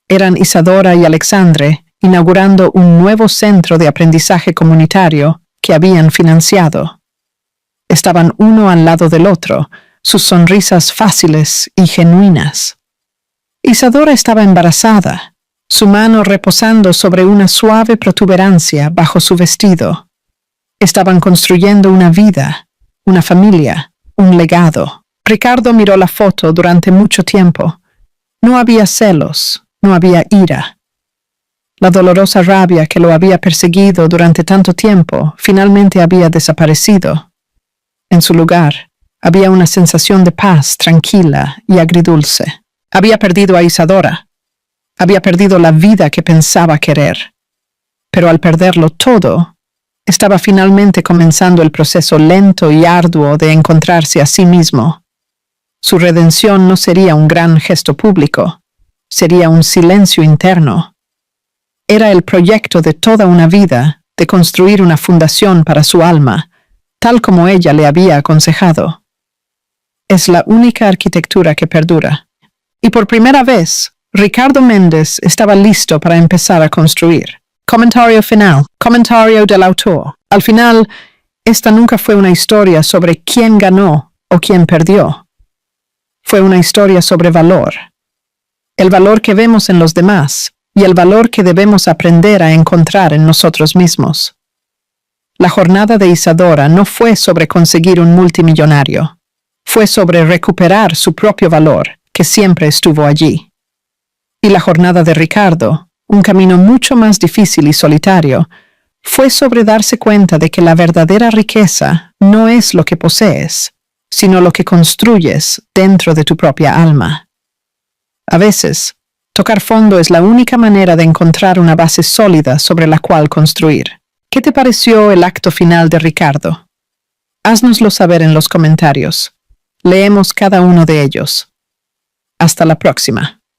Eran Isadora y Alexandre inaugurando un nuevo centro de aprendizaje comunitario que habían financiado. Estaban uno al lado del otro, sus sonrisas fáciles y genuinas. Isadora estaba embarazada, su mano reposando sobre una suave protuberancia bajo su vestido. Estaban construyendo una vida, una familia, un legado. Ricardo miró la foto durante mucho tiempo. No había celos, no había ira. La dolorosa rabia que lo había perseguido durante tanto tiempo finalmente había desaparecido. En su lugar, había una sensación de paz tranquila y agridulce. Había perdido a Isadora. Había perdido la vida que pensaba querer. Pero al perderlo todo, estaba finalmente comenzando el proceso lento y arduo de encontrarse a sí mismo. Su redención no sería un gran gesto público, sería un silencio interno. Era el proyecto de toda una vida de construir una fundación para su alma, tal como ella le había aconsejado. Es la única arquitectura que perdura. Y por primera vez, Ricardo Méndez estaba listo para empezar a construir. Comentario final. Comentario del autor. Al final, esta nunca fue una historia sobre quién ganó o quién perdió. Fue una historia sobre valor. El valor que vemos en los demás y el valor que debemos aprender a encontrar en nosotros mismos. La jornada de Isadora no fue sobre conseguir un multimillonario. Fue sobre recuperar su propio valor, que siempre estuvo allí. Y la jornada de Ricardo, un camino mucho más difícil y solitario, fue sobre darse cuenta de que la verdadera riqueza no es lo que posees, sino lo que construyes dentro de tu propia alma. A veces, tocar fondo es la única manera de encontrar una base sólida sobre la cual construir. ¿Qué te pareció el acto final de Ricardo? Háznoslo saber en los comentarios. Leemos cada uno de ellos. Hasta la próxima.